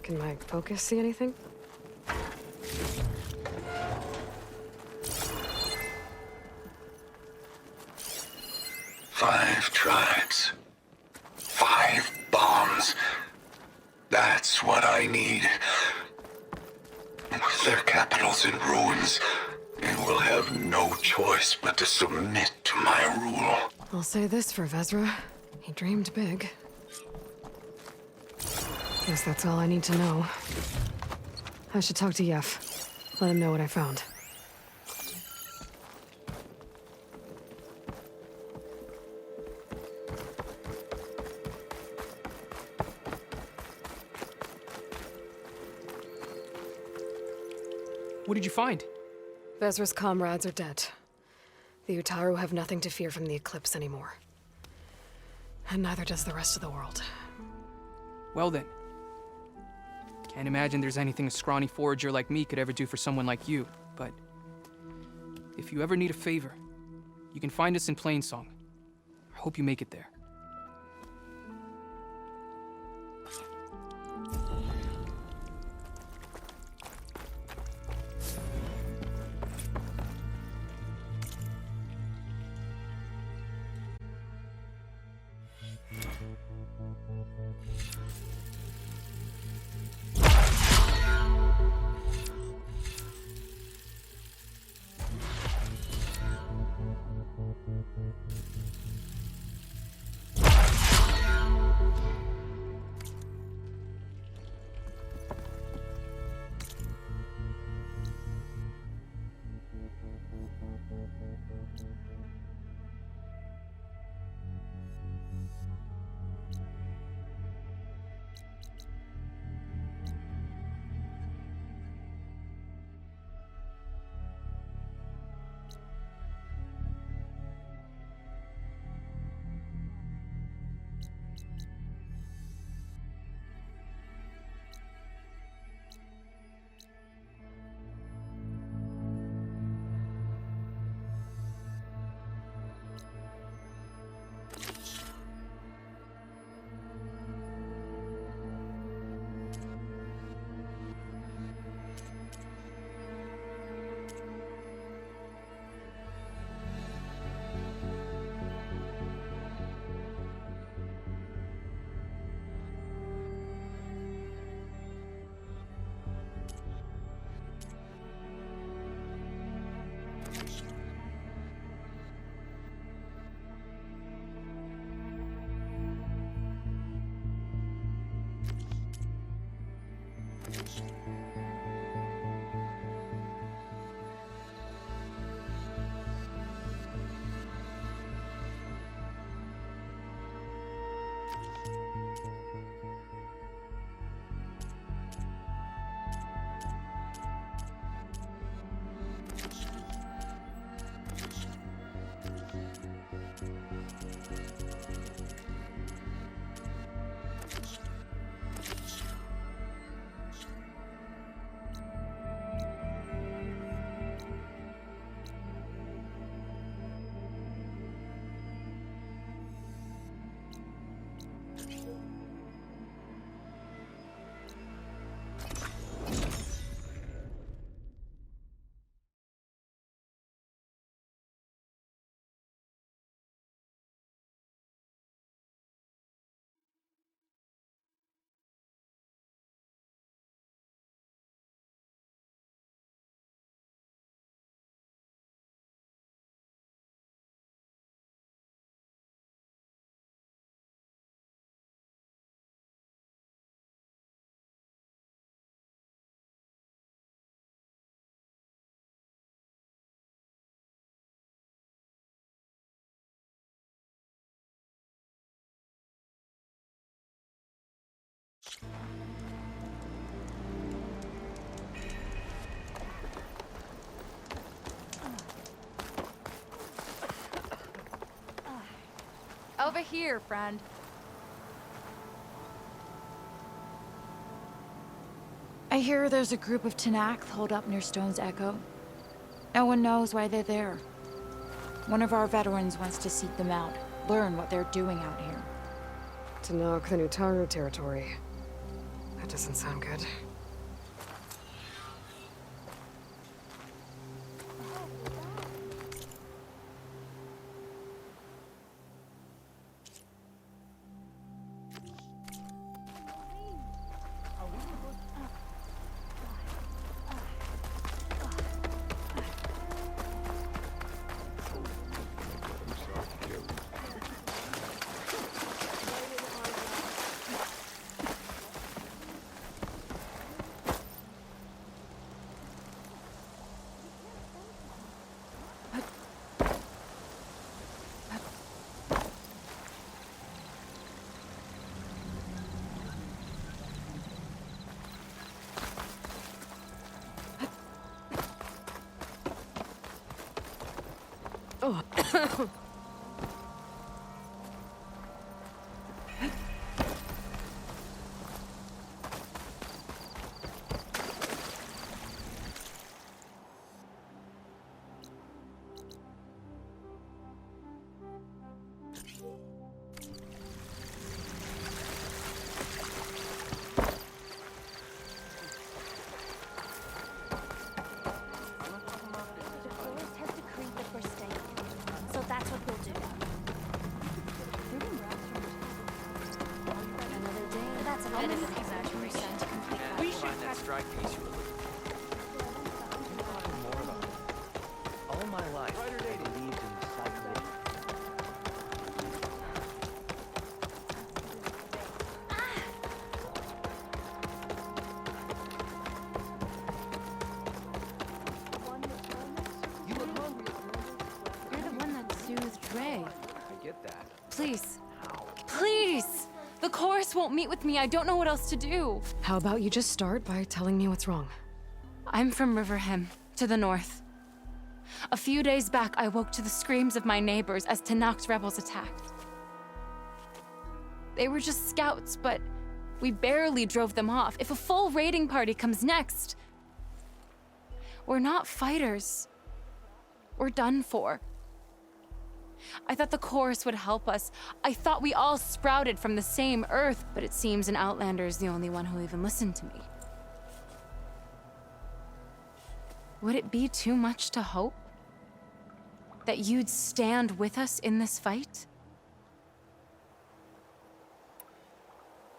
Can my focus see anything? Five tribes. 5 bombs. That's what I need. With their capitals in ruins, they will have no choice but to submit to my rule. I'll say this for Vezra. He dreamed big. Guess that's all I need to know. I should talk to Yef. Let him know what I found. What did you find? Vezra's comrades are dead. The Utaru have nothing to fear from the Eclipse anymore. And neither does the rest of the world. Well then. Can't imagine there's anything a scrawny forager like me could ever do for someone like you, but if you ever need a favor, you can find us in Plainsong. I hope you make it there. Over here, friend. I hear there's a group of Tanakh holed up near Stone's Echo. No one knows why they're there. One of our veterans wants to seek them out, learn what they're doing out here. Tanakh, the Utaru territory. That doesn't sound good. Oh. Please. Please! The chorus won't meet with me. I don't know what else to do. How about you just start by telling me what's wrong? I'm from Riverhem, to the north. A few days back, I woke to the screams of my neighbors as Tanakh's rebels attacked. They were just scouts, but we barely drove them off. If a full raiding party comes next, we're not fighters. We're done for. I thought the chorus would help us. I thought we all sprouted from the same earth, but it seems an Outlander is the only one who'll even listen to me. Would it be too much to hope that you'd stand with us in this fight?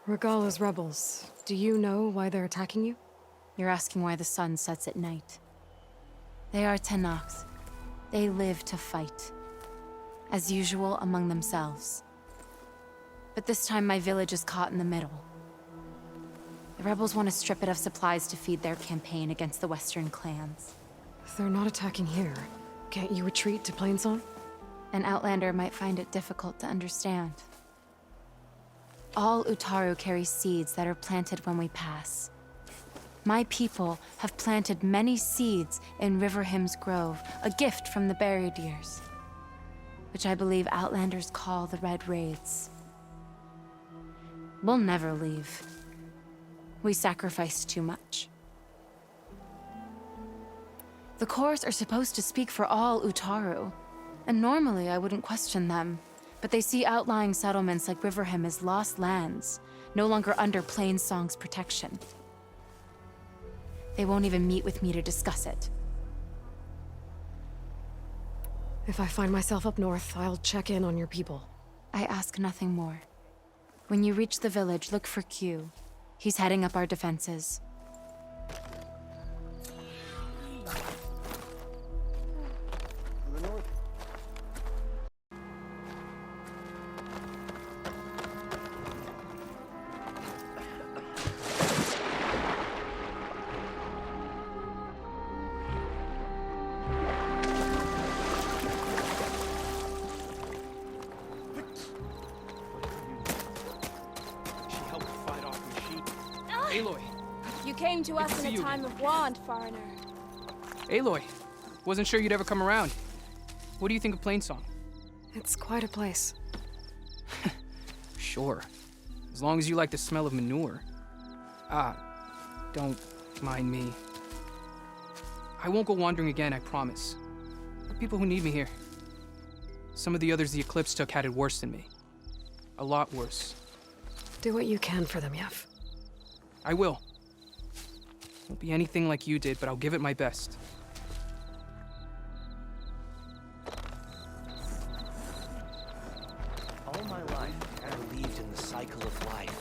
Regala's rebels. Do you know why they're attacking you? You're asking why the sun sets at night. They are Tanakhs. They live to fight. As usual, among themselves. But this time my village is caught in the middle. The rebels want to strip it of supplies to feed their campaign against the Western clans. If they're not attacking here, can't you retreat to Plainsong? An Outlander might find it difficult to understand. All Utaru carry seeds that are planted when we pass. My people have planted many seeds in Riverhym's Grove, a gift from the buried years, which I believe Outlanders call the Red Raids. We'll never leave. We sacrificed too much. The chorus are supposed to speak for all Utaru, and normally I wouldn't question them, but they see outlying settlements like Riverhym as lost lands, no longer under Plainsong's protection. They won't even meet with me to discuss it. If I find myself up north, I'll check in on your people. I ask nothing more. When you reach the village, look for Q. He's heading up our defenses. Aloy! You came to us in a time of want, foreigner. Aloy! Wasn't sure you'd ever come around. What do you think of Plainsong? It's quite a place. Sure. As long as you like the smell of manure. Don't mind me. I won't go wandering again, I promise. There are people who need me here. Some of the others the Eclipse took had it worse than me. A lot worse. Do what you can for them, Yev. I will. Won't be anything like you did, but I'll give it my best. All my life, I believed in the cycle of life.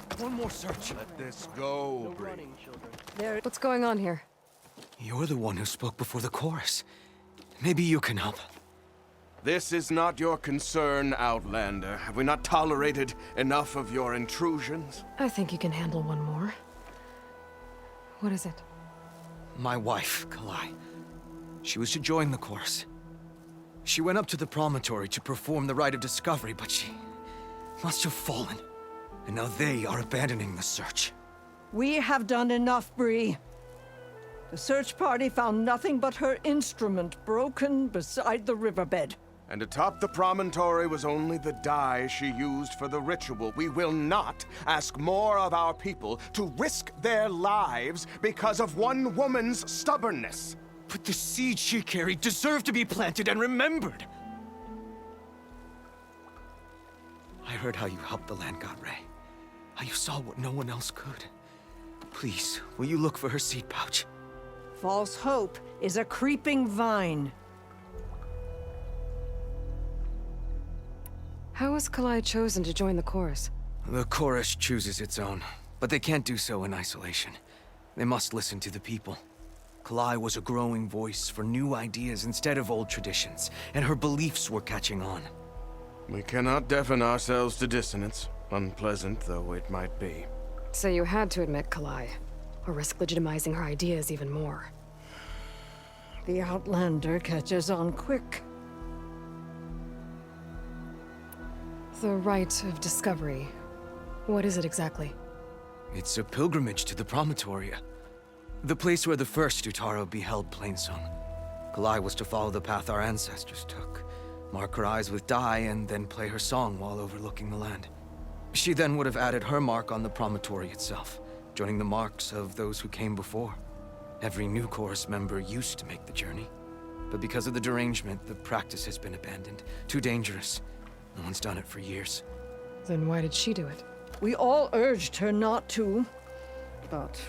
But one more search. Let this go, Bree. What's going on here? You're the one who spoke before the chorus. Maybe you can help. This is not your concern, Outlander. Have we not tolerated enough of your intrusions? I think you can handle one more. What is it? My wife, Kalai. She was to join the chorus. She went up to the promontory to perform the rite of discovery, but she must have fallen. And now they are abandoning the search. We have done enough, Bree. The search party found nothing but her instrument broken beside the riverbed. And atop the promontory was only the dye she used for the ritual. We will not ask more of our people to risk their lives because of one woman's stubbornness. But the seed she carried deserved to be planted and remembered. I heard how you helped the land god Ray. How you saw what no one else could. Please, will you look for her seed pouch? False hope is a creeping vine. How was Kalai chosen to join the chorus? The chorus chooses its own, but they can't do so in isolation. They must listen to the people. Kalai was a growing voice for new ideas instead of old traditions, and her beliefs were catching on. We cannot deafen ourselves to dissonance, unpleasant though it might be. So you had to admit Kalai, or risk legitimizing her ideas even more. The Outlander catches on quick. The rite of discovery. What is it exactly? It's a pilgrimage to the Promontoria. The place where the first Utaro beheld Plainsong. Kalai was to follow the path our ancestors took. Mark her eyes with dye and then play her song while overlooking the land. She then would have added her mark on the promontory itself, joining the marks of those who came before. Every new chorus member used to make the journey. But because of the derangement, the practice has been abandoned. Too dangerous. No one's done it for years. Then why did she do it? We all urged her not to, but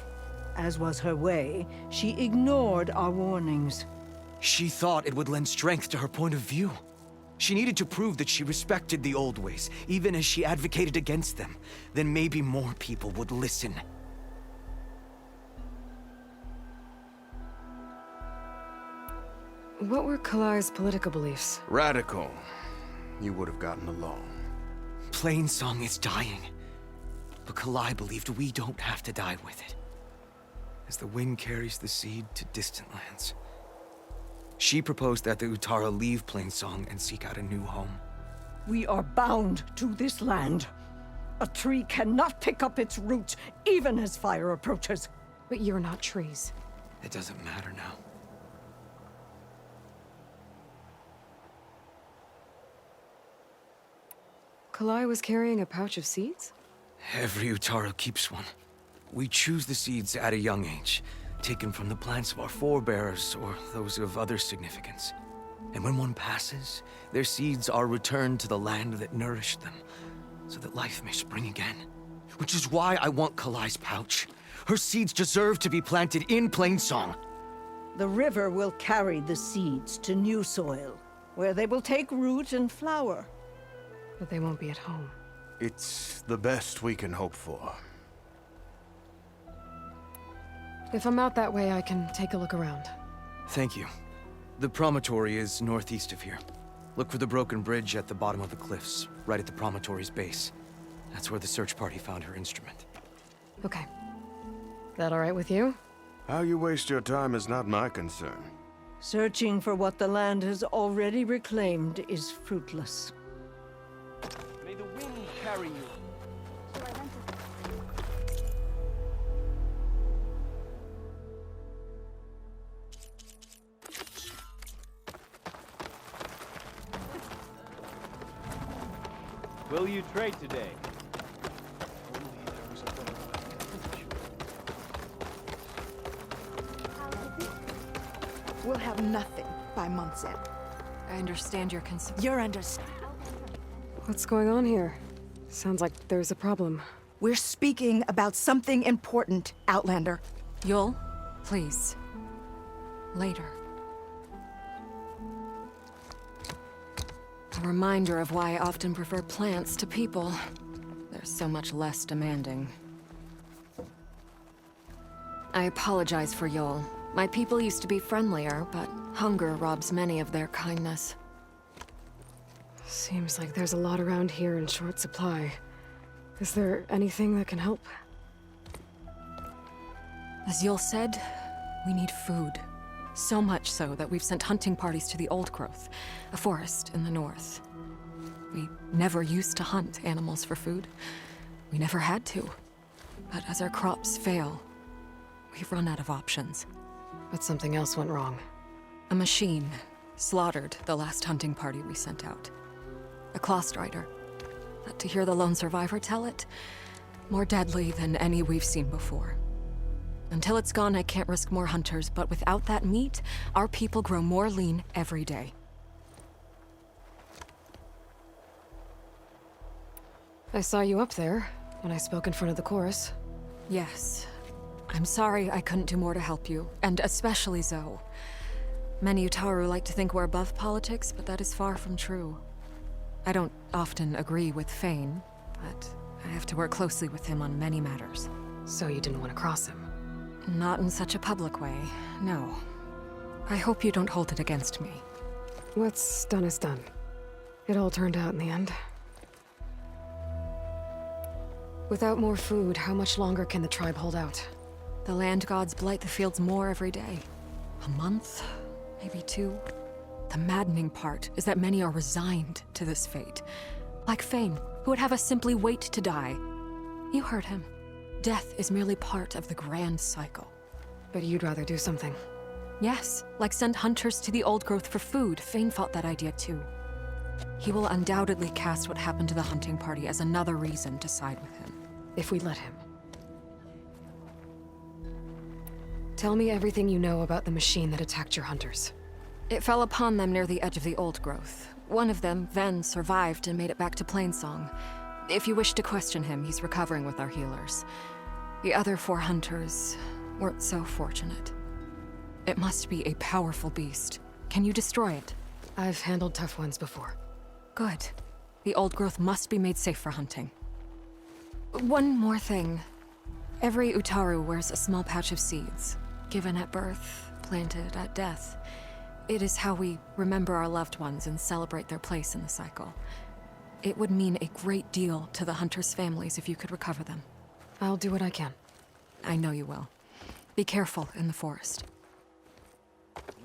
as was her way, she ignored our warnings. She thought it would lend strength to her point of view. She needed to prove that she respected the old ways, even as she advocated against them. Then maybe more people would listen. What were Kalai's political beliefs? Radical. You would have gotten along. Plainsong is dying. But Kalai believed we don't have to die with it. As the wind carries the seed to distant lands. She proposed that the Utara leave Plainsong and seek out a new home. We are bound to this land. A tree cannot pick up its roots, even as fire approaches. But you're not trees. It doesn't matter now. Kalai was carrying a pouch of seeds? Every Utaro keeps one. We choose the seeds at a young age, taken from the plants of our forebears or those of other significance. And when one passes, their seeds are returned to the land that nourished them, so that life may spring again. Which is why I want Kalai's pouch. Her seeds deserve to be planted in Plainsong. The river will carry the seeds to new soil, where they will take root and flower. But they won't be at home. It's the best we can hope for. If I'm out that way, I can take a look around. Thank you. The promontory is northeast of here. Look for the broken bridge at the bottom of the cliffs, right at the promontory's base. That's where the search party found her instrument. Okay. That all right with you? How you waste your time is not my concern. Searching for what the land has already reclaimed is fruitless. May the wind carry you. Will you trade today? We'll have nothing by month's end. I understand your concern. You're understand. What's going on here? Sounds like there's a problem. We're speaking about something important, Outlander. Yul, please. Later. A reminder of why I often prefer plants to people. They're so much less demanding. I apologize for Yul. My people used to be friendlier, but hunger robs many of their kindness. Seems like there's a lot around here in short supply. Is there anything that can help? As Yul said, we need food. So much so that we've sent hunting parties to the Old Growth, a forest in the north. We never used to hunt animals for food. We never had to. But as our crops fail, we've run out of options. But something else went wrong. A machine slaughtered the last hunting party we sent out. A Clawstrider. But to hear the lone survivor tell it, more deadly than any we've seen before. Until it's gone, I can't risk more hunters, but without that meat, our people grow more lean every day. I saw you up there when I spoke in front of the chorus. Yes. I'm sorry I couldn't do more to help you, and especially Zoe. Many Utaru like to think we're above politics, but that is far from true. I don't often agree with Fane, but I have to work closely with him on many matters. So you didn't want to cross him? Not in such a public way, no. I hope you don't hold it against me. What's done is done. It all turned out in the end. Without more food, how much longer can the tribe hold out? The land gods blight the fields more every day. A month, maybe 2. The maddening part is that many are resigned to this fate. Like Fane, who would have us simply wait to die. You heard him. Death is merely part of the grand cycle. But you'd rather do something. Yes, like send hunters to the Old Growth for food. Fane fought that idea too. He will undoubtedly cast what happened to the hunting party as another reason to side with him. If we let him. Tell me everything you know about the machine that attacked your hunters. It fell upon them near the edge of the Old Growth. One of them, Ven, survived and made it back to Plainsong. If you wish to question him, he's recovering with our healers. The other 4 hunters weren't so fortunate. It must be a powerful beast. Can you destroy it? I've handled tough ones before. Good. The Old Growth must be made safe for hunting. One more thing. Every Utaru wears a small pouch of seeds, given at birth, planted at death. It is how we remember our loved ones and celebrate their place in the cycle. It would mean a great deal to the hunters' families if you could recover them. I'll do what I can. I know you will. Be careful in the forest.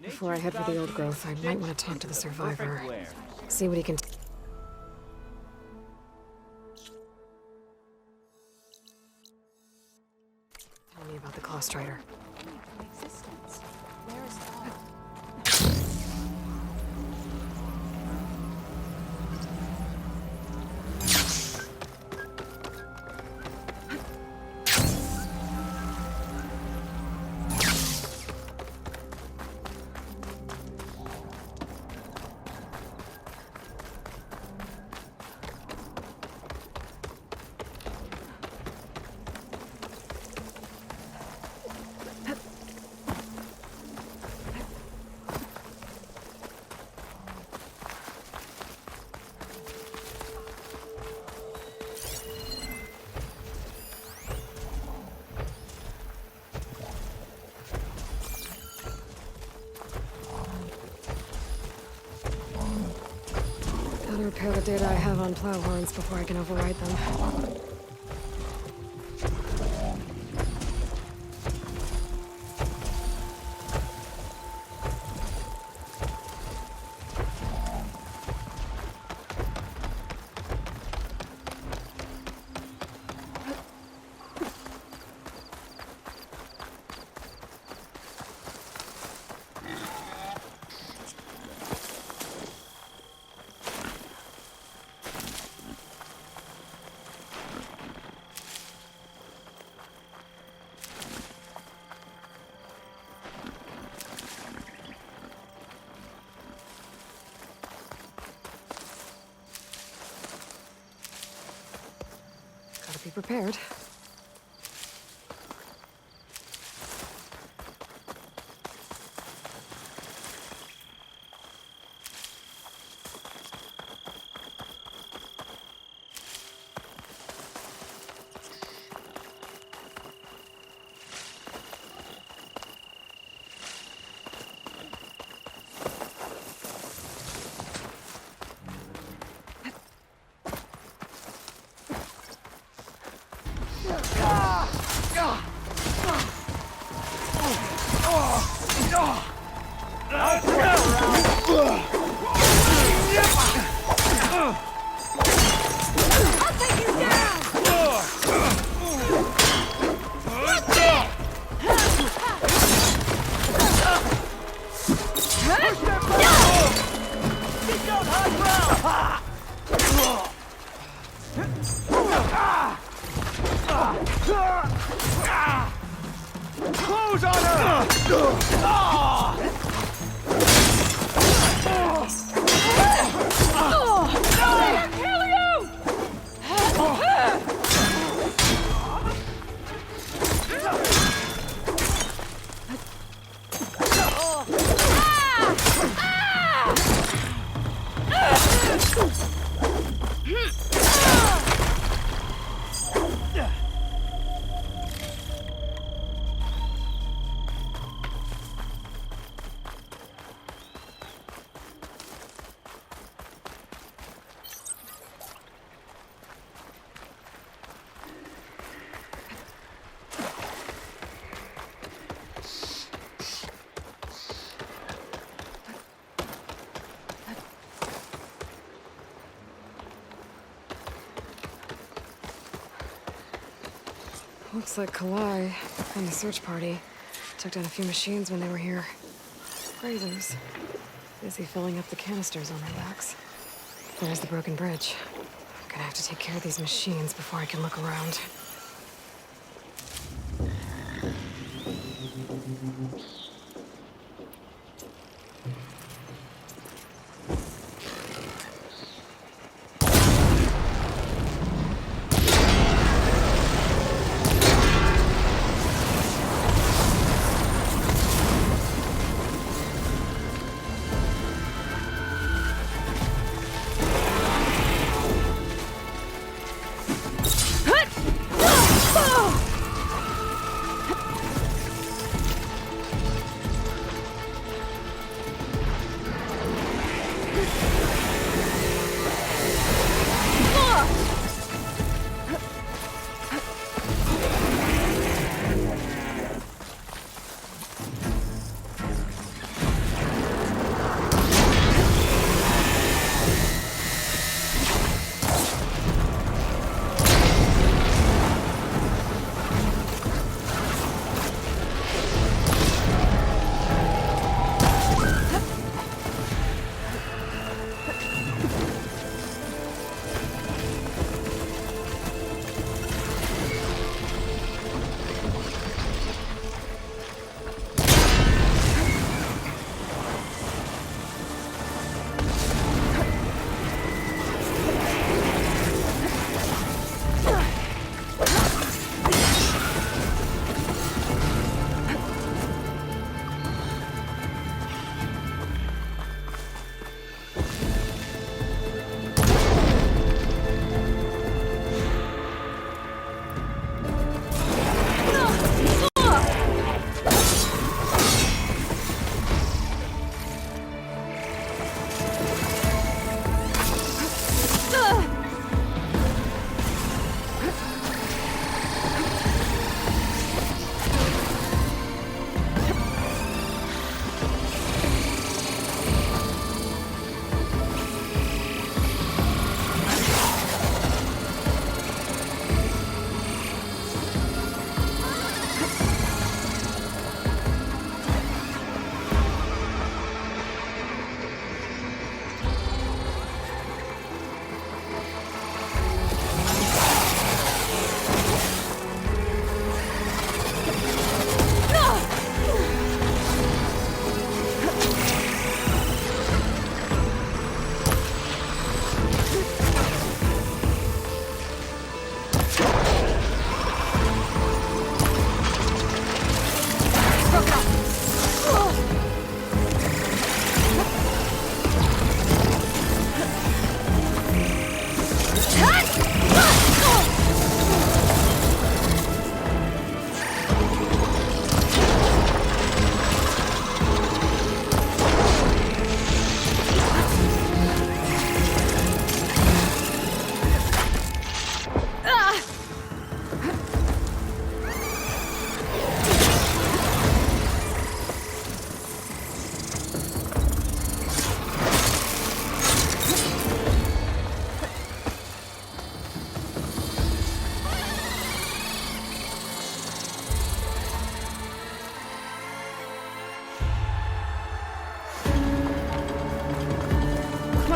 Before I head for the Old Growth, I might want to talk to the survivor. See what he can... Tell me about the Clawstrider. repair the data I have on plow horns before I can override them. Gotta be prepared. Close on her! Kill you! Looks like Kalai and the search party took down a few machines when they were here. Brazos. Busy filling up the canisters on their backs. There's the broken bridge. I'm gonna have to take care of these machines before I can look around.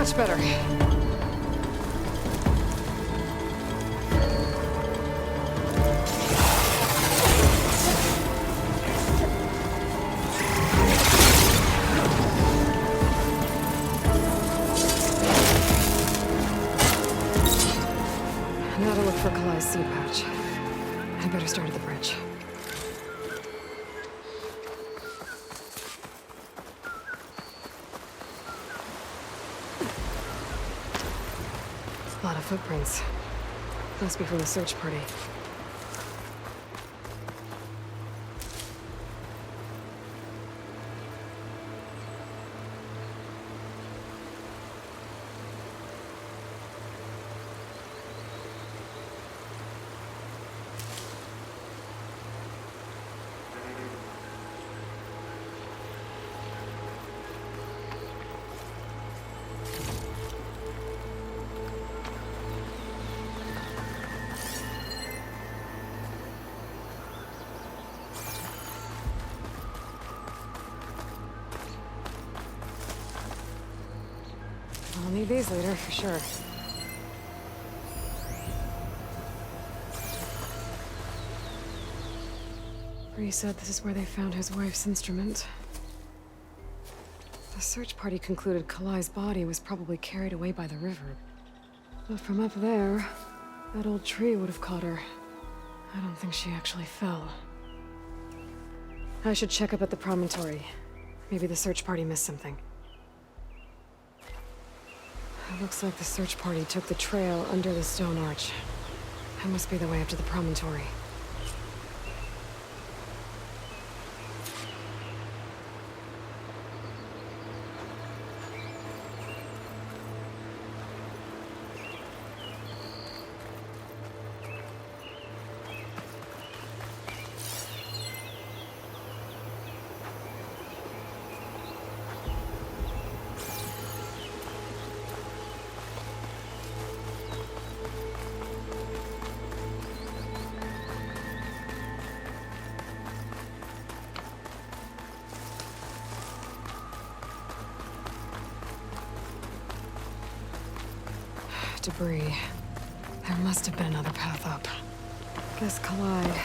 Much better. Now to look for Kalai's seed pouch. I better start at the bridge. A lot of footprints. Must be from the search party. I'll need these later, for sure. Bree said this is where they found his wife's instrument. The search party concluded Kalai's body was probably carried away by the river. But from up there, that old tree would have caught her. I don't think she actually fell. I should check up at the promontory. Maybe the search party missed something. It looks like the search party took the trail under the stone arch. That must be the way up to the promontory. Debris. There must have been another path up. Guess Kalai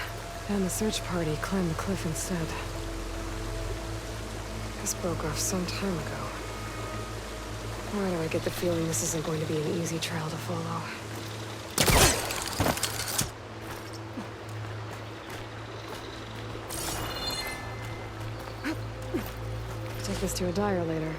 and the search party climbed the cliff instead. This broke off some time ago. Why do I get the feeling this isn't going to be an easy trail to follow? Take this to a dyer later.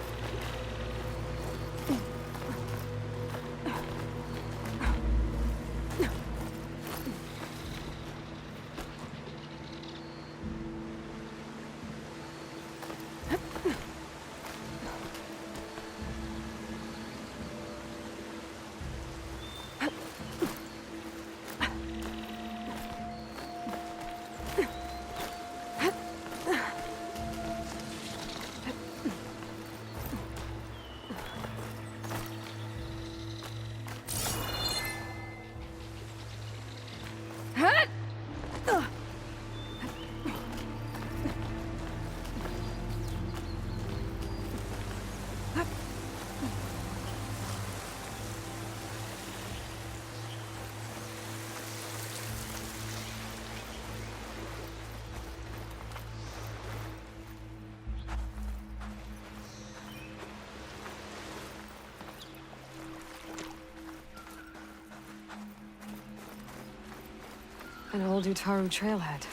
An old Utaru trailhead.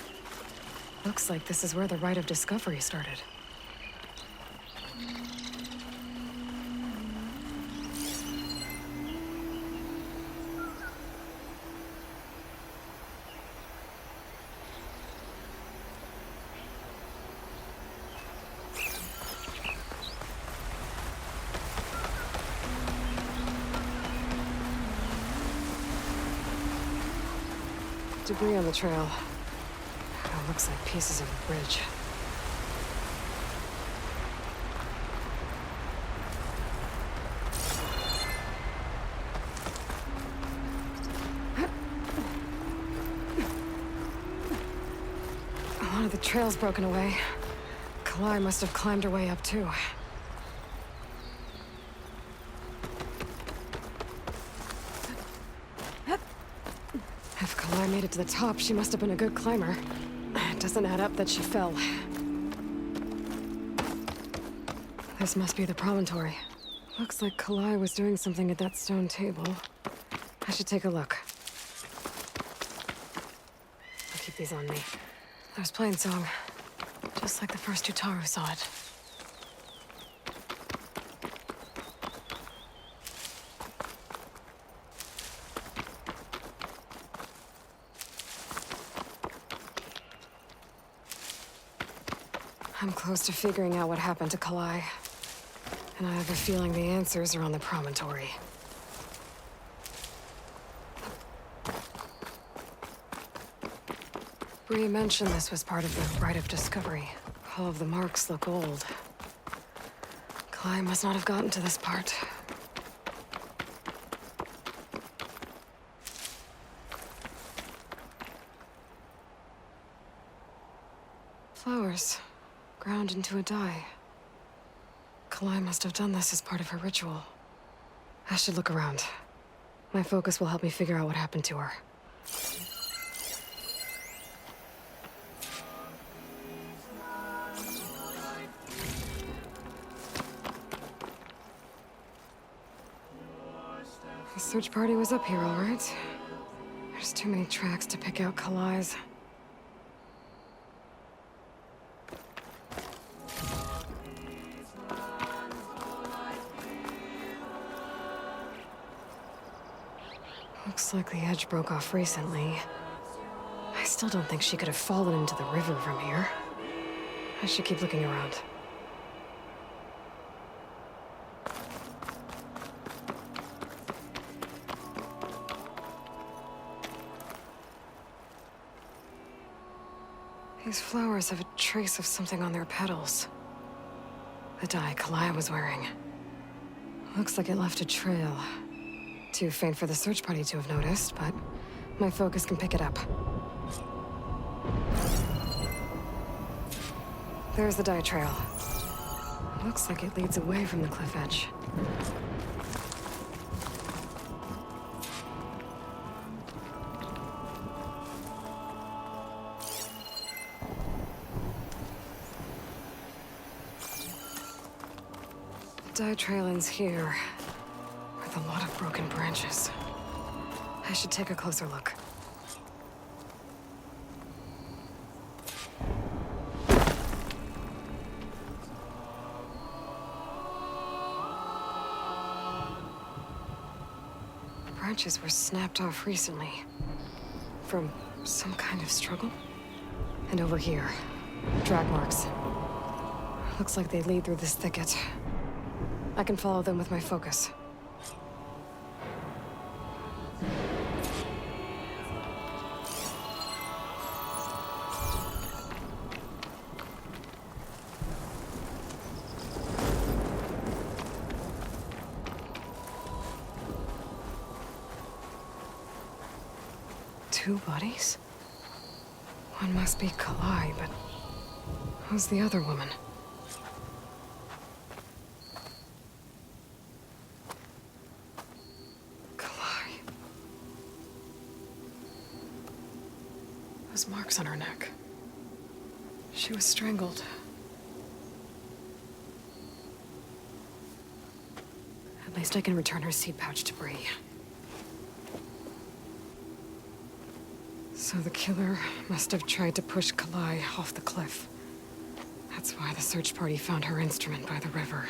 Looks like this is where the Rite of Discovery started. Debris on the trail. It looks like pieces of a bridge. A lot of the trail's broken away. Kalai must have climbed her way up too. Kalai made it to the top, she must have been a good climber. It doesn't add up that she fell. This must be the promontory. Looks like Kalai was doing something at that stone table. I should take a look. I'll keep these on me. There's plain song. Just like the first Utaru saw it. I'm close to figuring out what happened to Kalai. And I have a feeling the answers are on the promontory. Bree mentioned this was part of the rite of discovery. All of the marks look old. Kalai must not have gotten to this part. Flowers. Ground into a dye. Kalai must have done this as part of her ritual. I should look around. My focus will help me figure out what happened to her. The search party was up here, all right. There's too many tracks to pick out Kalai's. Looks like the edge broke off recently. I still don't think she could have fallen into the river from here. I should keep looking around. These flowers have a trace of something on their petals. The dye Kalai was wearing. Looks like it left a trail. Too faint for the search party to have noticed, but my focus can pick it up. There's the dye trail. Looks like it leads away from the cliff edge. The dye trail ends here. With a lot of broken branches. I should take a closer look. The branches were snapped off recently. From some kind of struggle. And over here, drag marks. Looks like they lead through this thicket. I can follow them with my focus. Two bodies? One must be Kalai, but who's the other woman? Kalai. Those marks on her neck. She was strangled. At least I can return her seed pouch to Bree. So the killer must have tried to push Kalai off the cliff. That's why the search party found her instrument by the river.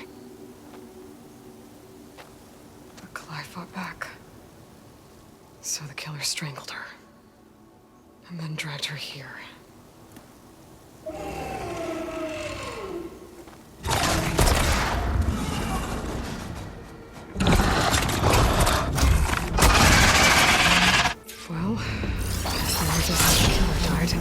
But Kalai fought back. So the killer strangled her. And then dragged her here. Well, I guess how the killer died.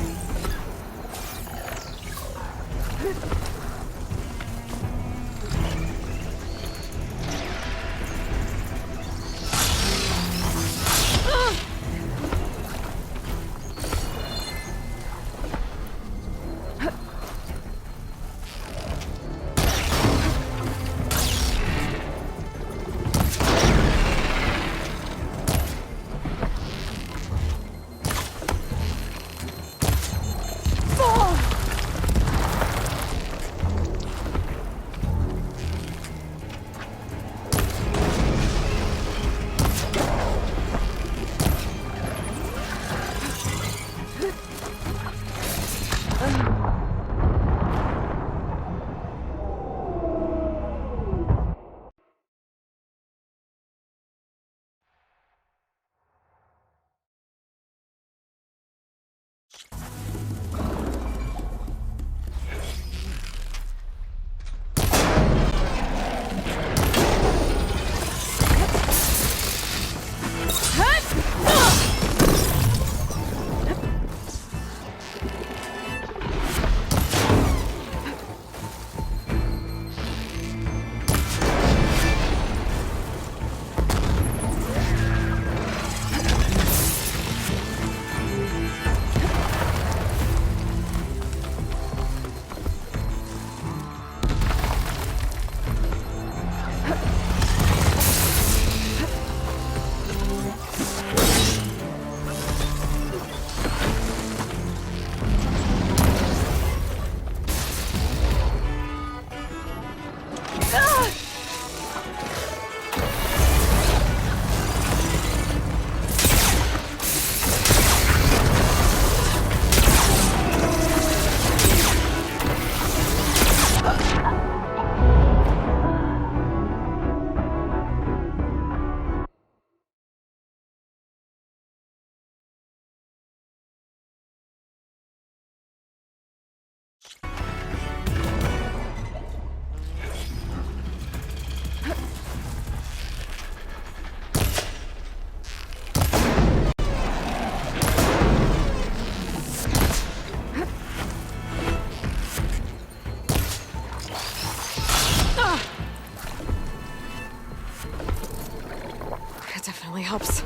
That definitely helps.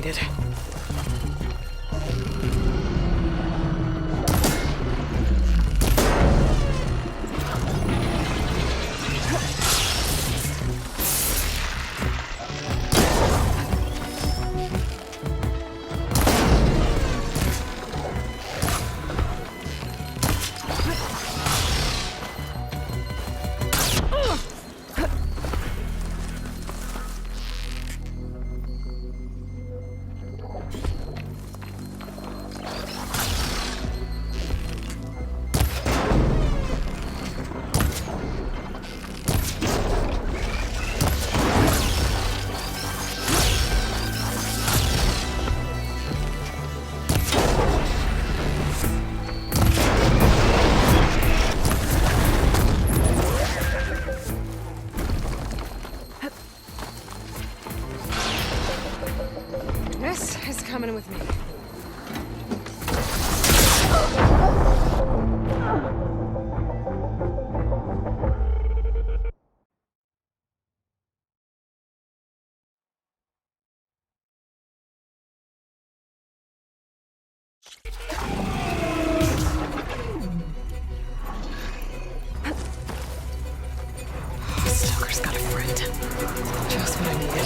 needed. This is coming with me. Stoker's got a friend. Just what I needed.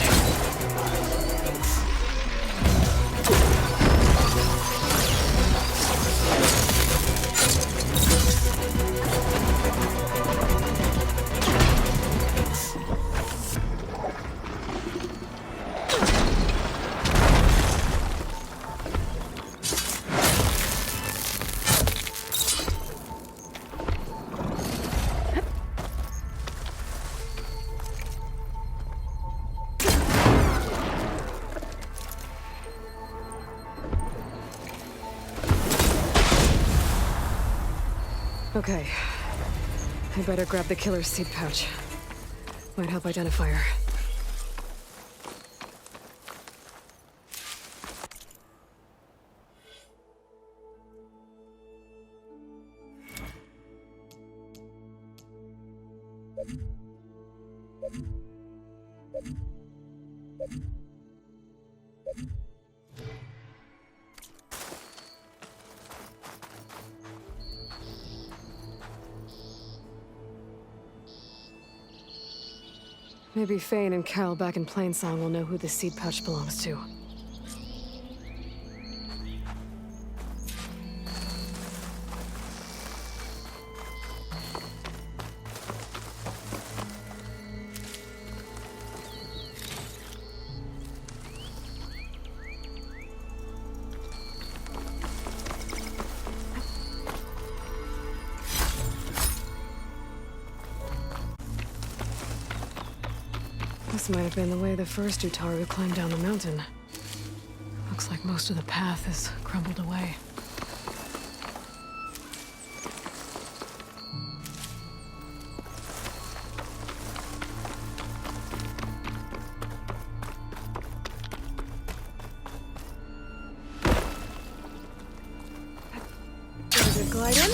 Okay. I better grab the killer's seed pouch. Might help identify her. Maybe Fane and Cal back in Plainsong will know who the seed pouch belongs to. This might have been the way the first Utaru climbed down the mountain. Looks like most of the path has crumbled away. There's a glide in.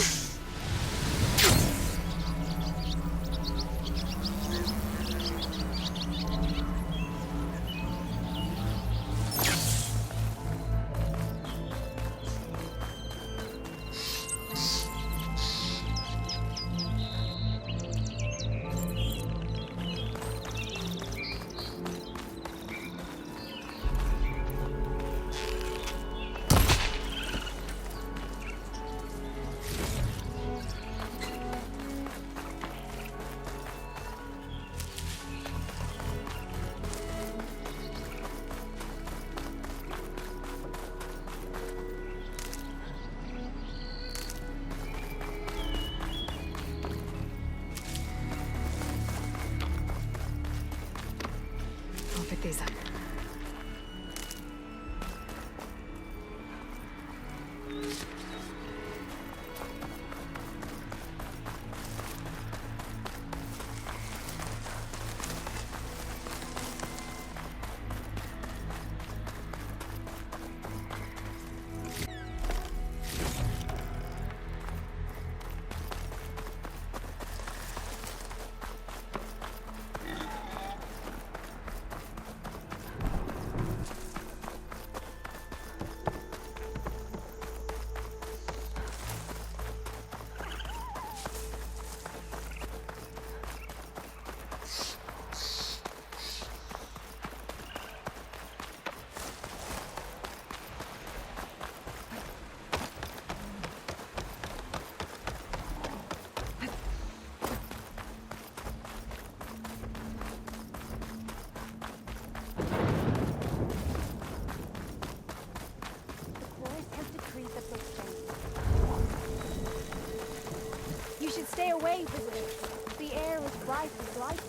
should stay away, visitors. The air is rife with life.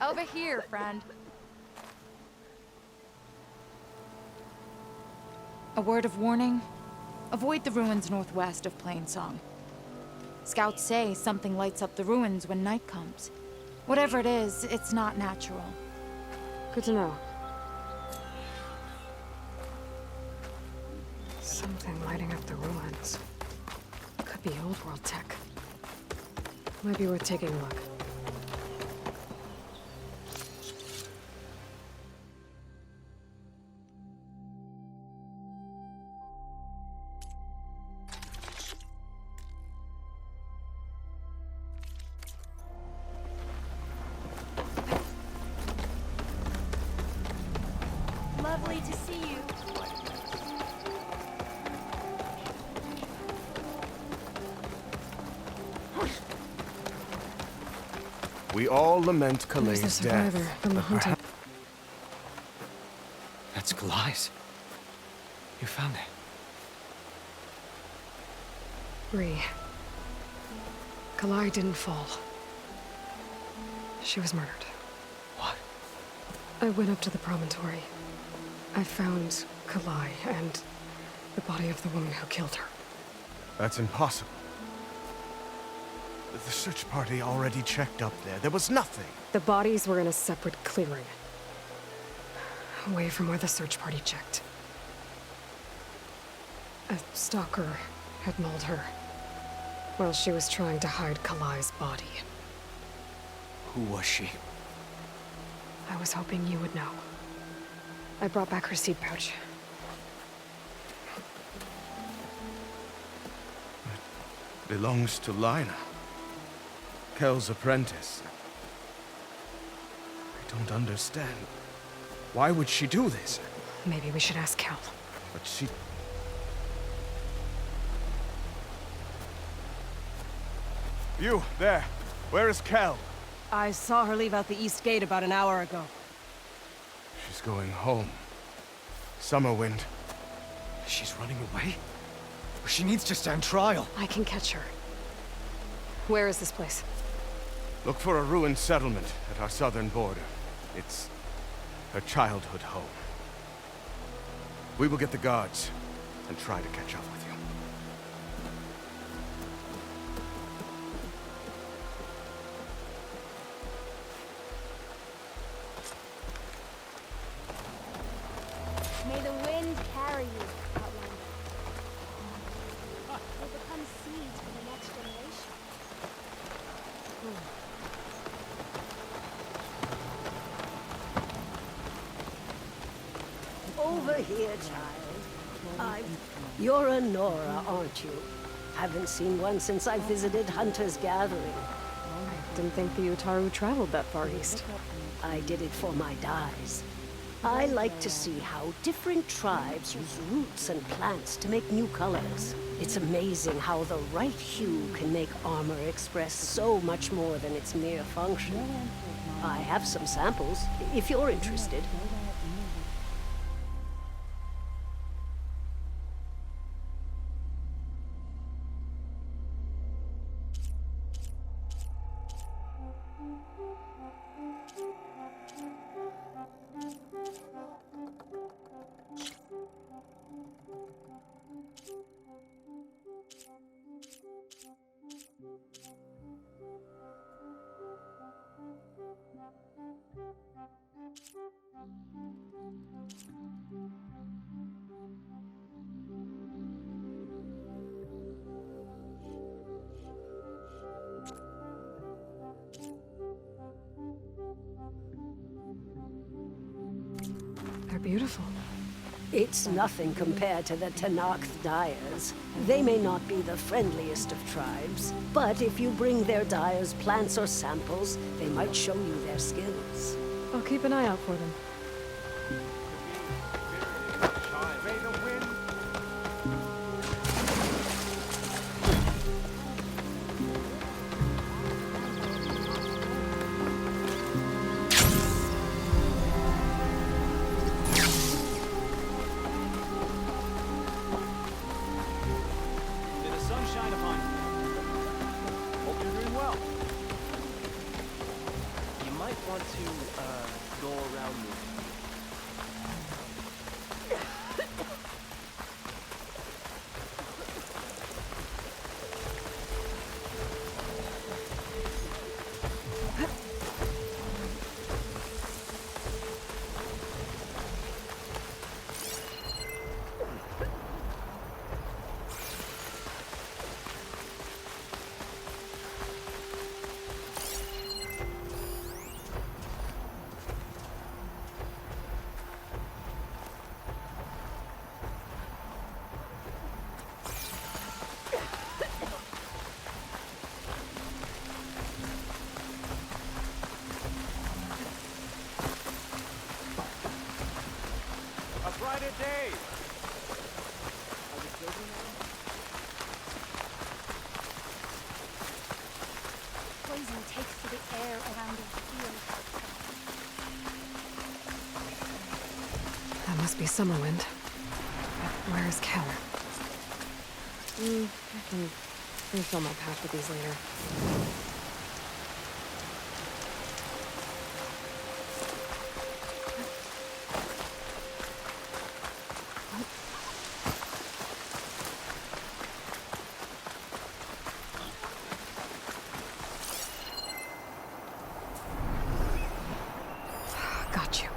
Over here, friend. A word of warning. Avoid the ruins northwest of Plainsong. Scouts say something lights up the ruins when night comes. Whatever it is, it's not natural. Good to know. Something lighting up the ruins. Could be old world tech. Might be worth taking a look. Lovely to see you. We all lament There's the Kalei's survivor death. from the hunting. That's Kalai's. You found it. Bree. Kalai didn't fall. She was murdered. What? I went up to the promontory. I found Kalai and the body of the woman who killed her. That's impossible. The search party already checked up there. There was nothing. The bodies were in a separate clearing. Away from where the search party checked. A stalker had mauled her while she was trying to hide Kalai's body. Who was she? I was hoping you would know. I brought back her seed pouch. It belongs to Lina. Kel's apprentice. I don't understand. Why would she do this? Maybe we should ask Kel. But she... You, there. Where is Kel? I saw her leave out the east gate about an hour ago. She's going home. Summerwind. She's running away? She needs to stand trial. I can catch her. Where is this place? Look for a ruined settlement at our southern border. It's her childhood home. We will get the guards and try to catch up with you. May the wind carry you, Outlander. They become seeds for the next generation. Over here, child. You're a Nora, aren't you? Haven't seen one since I visited Hunter's Gathering. I didn't think the Utaru traveled that far east. I did it for my dyes. I like to see how different tribes use roots and plants to make new colors. It's amazing how the right hue can make armor express so much more than its mere function. I have some samples, if you're interested. They're beautiful. It's nothing compared to the Tenakth dyers. They may not be the friendliest of tribes, but if you bring their dyers plants or samples, they might show you their skills. I'll keep an eye out for them. a day. Poison takes to the air around the field. That must be Summerwind. But where is Kel? I can refill my pack with these later. Got you.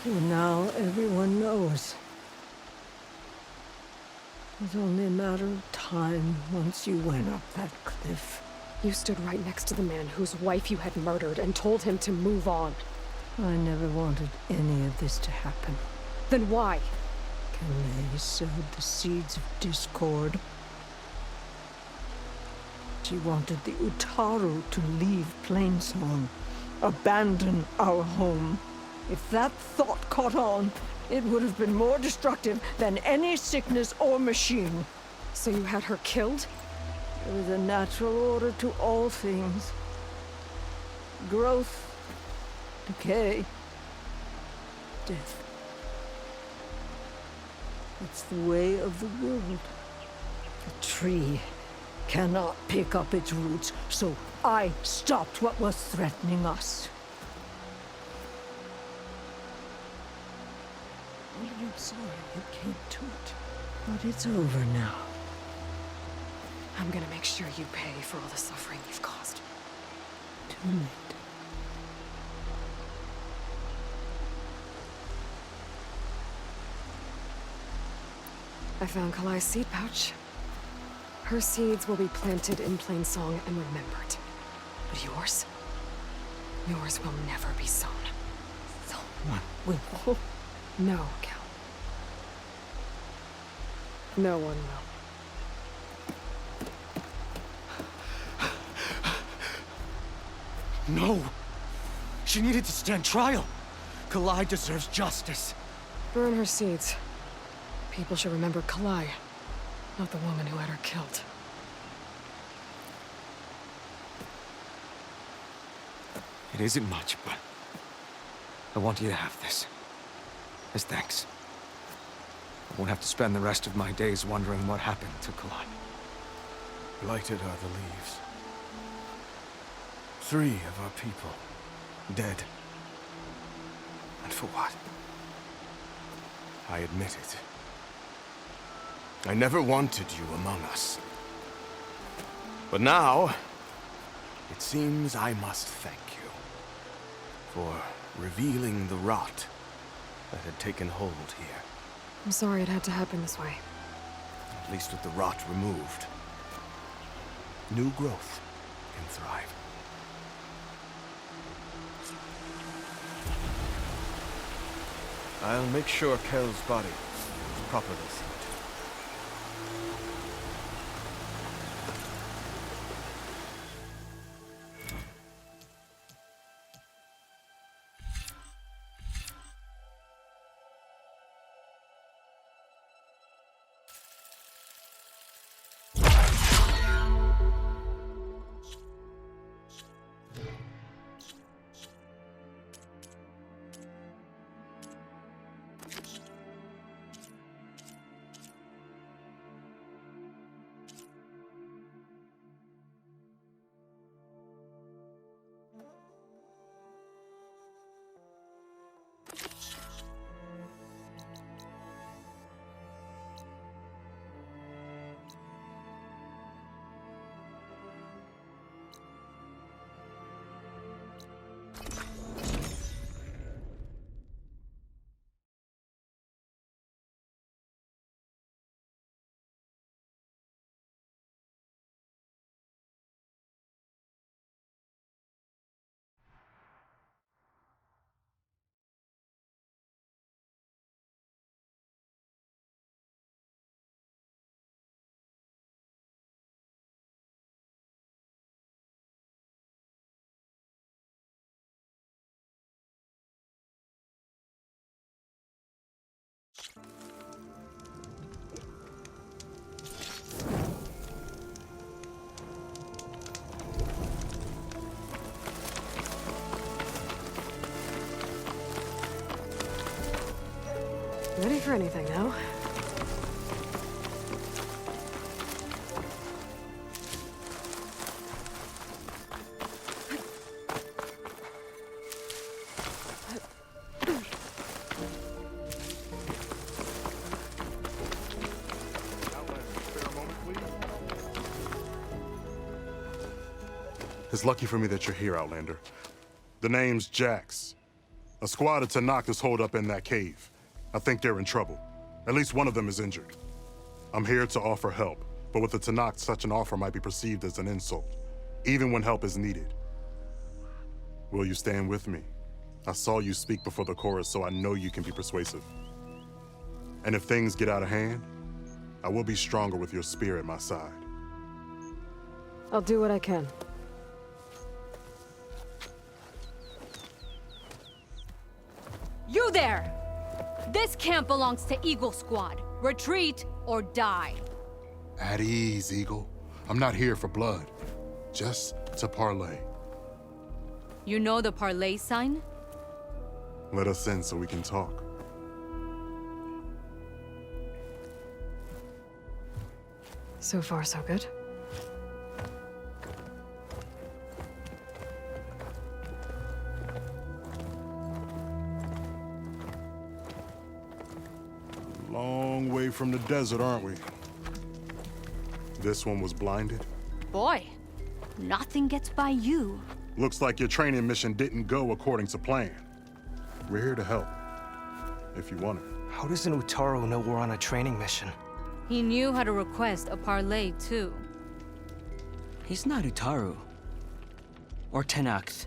Well, now everyone knows. It's only a matter of time once you went up that cliff. You stood right next to the man whose wife you had murdered and told him to move on. I never wanted any of this to happen. Then why? Kalei sowed the seeds of discord. She wanted the Utaru to leave Plainsong, abandon our home. If that thought caught on, it would have been more destructive than any sickness or machine. So you had her killed? There was a natural order to all things. Growth, decay, death. It's the way of the world. The tree cannot pick up its roots, so I stopped what was threatening us. I'm sorry it came to it, but it's over now. I'm gonna make sure you pay for all the suffering you've caused. Too late. I found Kalai's seed pouch. Her seeds will be planted in Plainsong and remembered. But yours? Yours will never be sown. Someone will. No, Cal. No one will. No! She needed to stand trial. Kalai deserves justice. Burn her seeds. People should remember Kalai, not the woman who had her killed. It isn't much, but I want you to have this. As thanks. I won't have to spend the rest of my days wondering what happened to Kalai. Blighted are the leaves. 3 of our people dead. And for what? I admit it. I never wanted you among us. But now, it seems I must thank you for revealing the rot that had taken hold here. I'm sorry it had to happen this way. At least with the rot removed, new growth can thrive. I'll make sure Kel's body is properly sealed. Ready for anything now? It's lucky for me that you're here, Outlander. The name's Jax. A squad of Tanakh is holed up in that cave. I think they're in trouble. At least one of them is injured. I'm here to offer help, but with the Tanakh, such an offer might be perceived as an insult, even when help is needed. Will you stand with me? I saw you speak before the chorus, so I know you can be persuasive. And if things get out of hand, I will be stronger with your spear at my side. I'll do what I can. You there! This camp belongs to Eagle Squad. Retreat or die. At ease, Eagle. I'm not here for blood, just to parlay. You know the parlay sign? Let us in so we can talk. So far, so good. Long way from the desert, aren't we? This one was blinded? Boy, nothing gets by you. Looks like your training mission didn't go according to plan. We're here to help, if you want it. How does an Utaru know we're on a training mission? He knew how to request a parlay, too. He's not Utaru. Or Tenakth.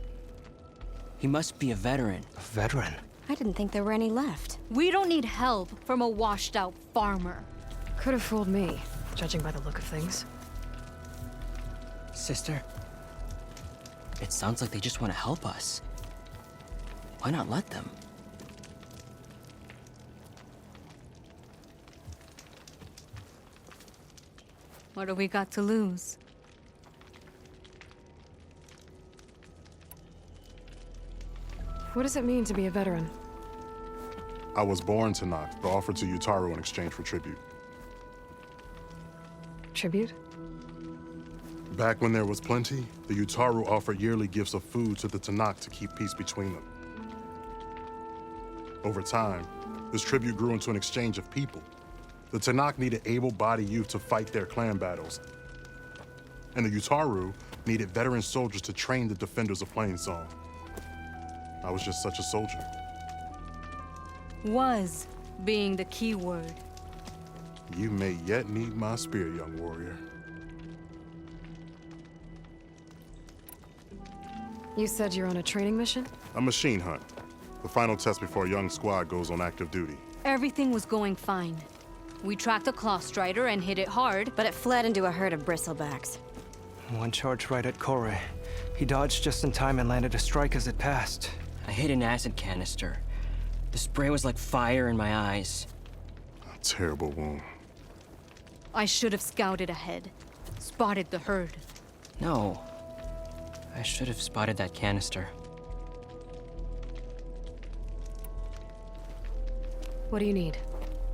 He must be a veteran. A veteran? I didn't think there were any left. We don't need help from a washed-out farmer. Could have fooled me, judging by the look of things. Sister, it sounds like they just want to help us. Why not let them? What do we got to lose? What does it mean to be a veteran? I was born Tanakh, but offered to Utaru in exchange for tribute. Tribute? Back when there was plenty, the Utaru offered yearly gifts of food to the Tanakh to keep peace between them. Over time, this tribute grew into an exchange of people. The Tanakh needed able-bodied youth to fight their clan battles, and the Utaru needed veteran soldiers to train the defenders of Plainsong. I was just such a soldier. Was being the key word. You may yet need my spear, young warrior. You said you're on a training mission? A machine hunt. The final test before a young squad goes on active duty. Everything was going fine. We tracked a claw strider and hit it hard, but it fled into a herd of bristlebacks. One charge right at Kore. He dodged just in time and landed a strike as it passed. I hit an acid canister. The spray was like fire in my eyes. A terrible wound. I should have scouted ahead. Spotted the herd. No. I should have spotted that canister. What do you need?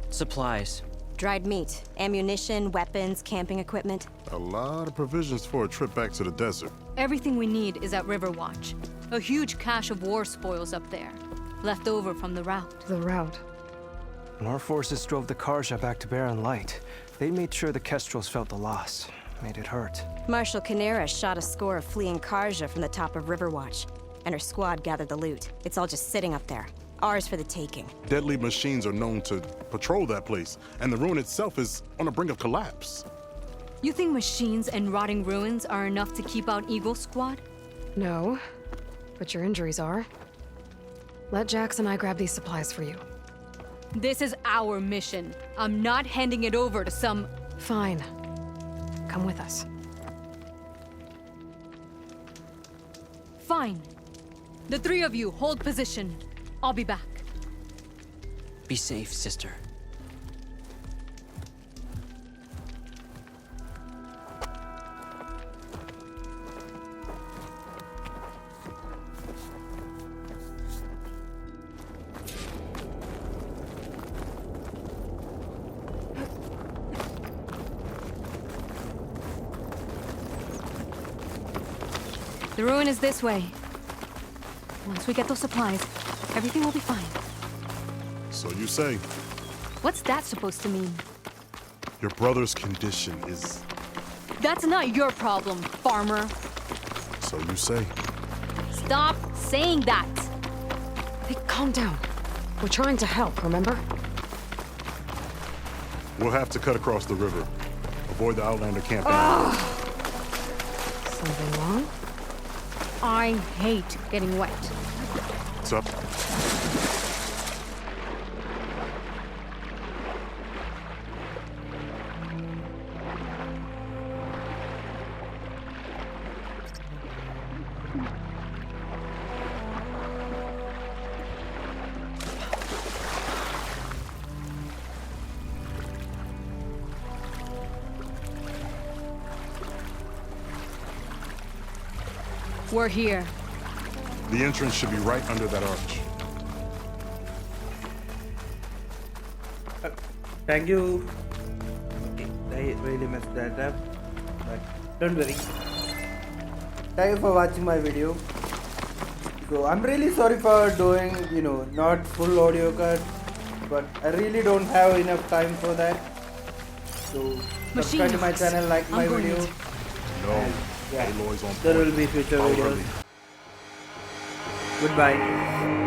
Supplies. Dried meat, ammunition, weapons, camping equipment. A lot of provisions for a trip back to the desert. Everything we need is at Riverwatch. A huge cache of war spoils up there. Left over from the route. The route? When our forces drove the Karja back to Barren Light, they made sure the Kestrels felt the loss. Made it hurt. Marshal Canera shot a score of fleeing Karja from the top of Riverwatch, and her squad gathered the loot. It's all just sitting up there. Ours for the taking. Deadly machines are known to patrol that place, and the ruin itself is on the brink of collapse. You think machines and rotting ruins are enough to keep out Eagle Squad? No, but your injuries are. Let Jax and I grab these supplies for you. This is our mission. I'm not handing it over to some... Fine. Come with us. Fine. The three of you hold position. I'll be back. Be safe, sister. The ruin is this way. Once we get those supplies, everything will be fine. So you say. What's that supposed to mean? Your brother's condition is... That's not your problem, farmer. So you say. Stop saying that! Hey, calm down. We're trying to help, remember? We'll have to cut across the river. Avoid the Outlander camp. Something wrong? I hate getting wet. What's up? We're here. The entrance should be right under that arch. Thank you. Okay, I really messed that up, but don't worry. Thank you for watching my video. So I'm really sorry for doing, not full audio cut, but I really don't have enough time for that. So subscribe to my channel, like my video. No. Yeah, Aloy's on there point. will be future videos. Goodbye.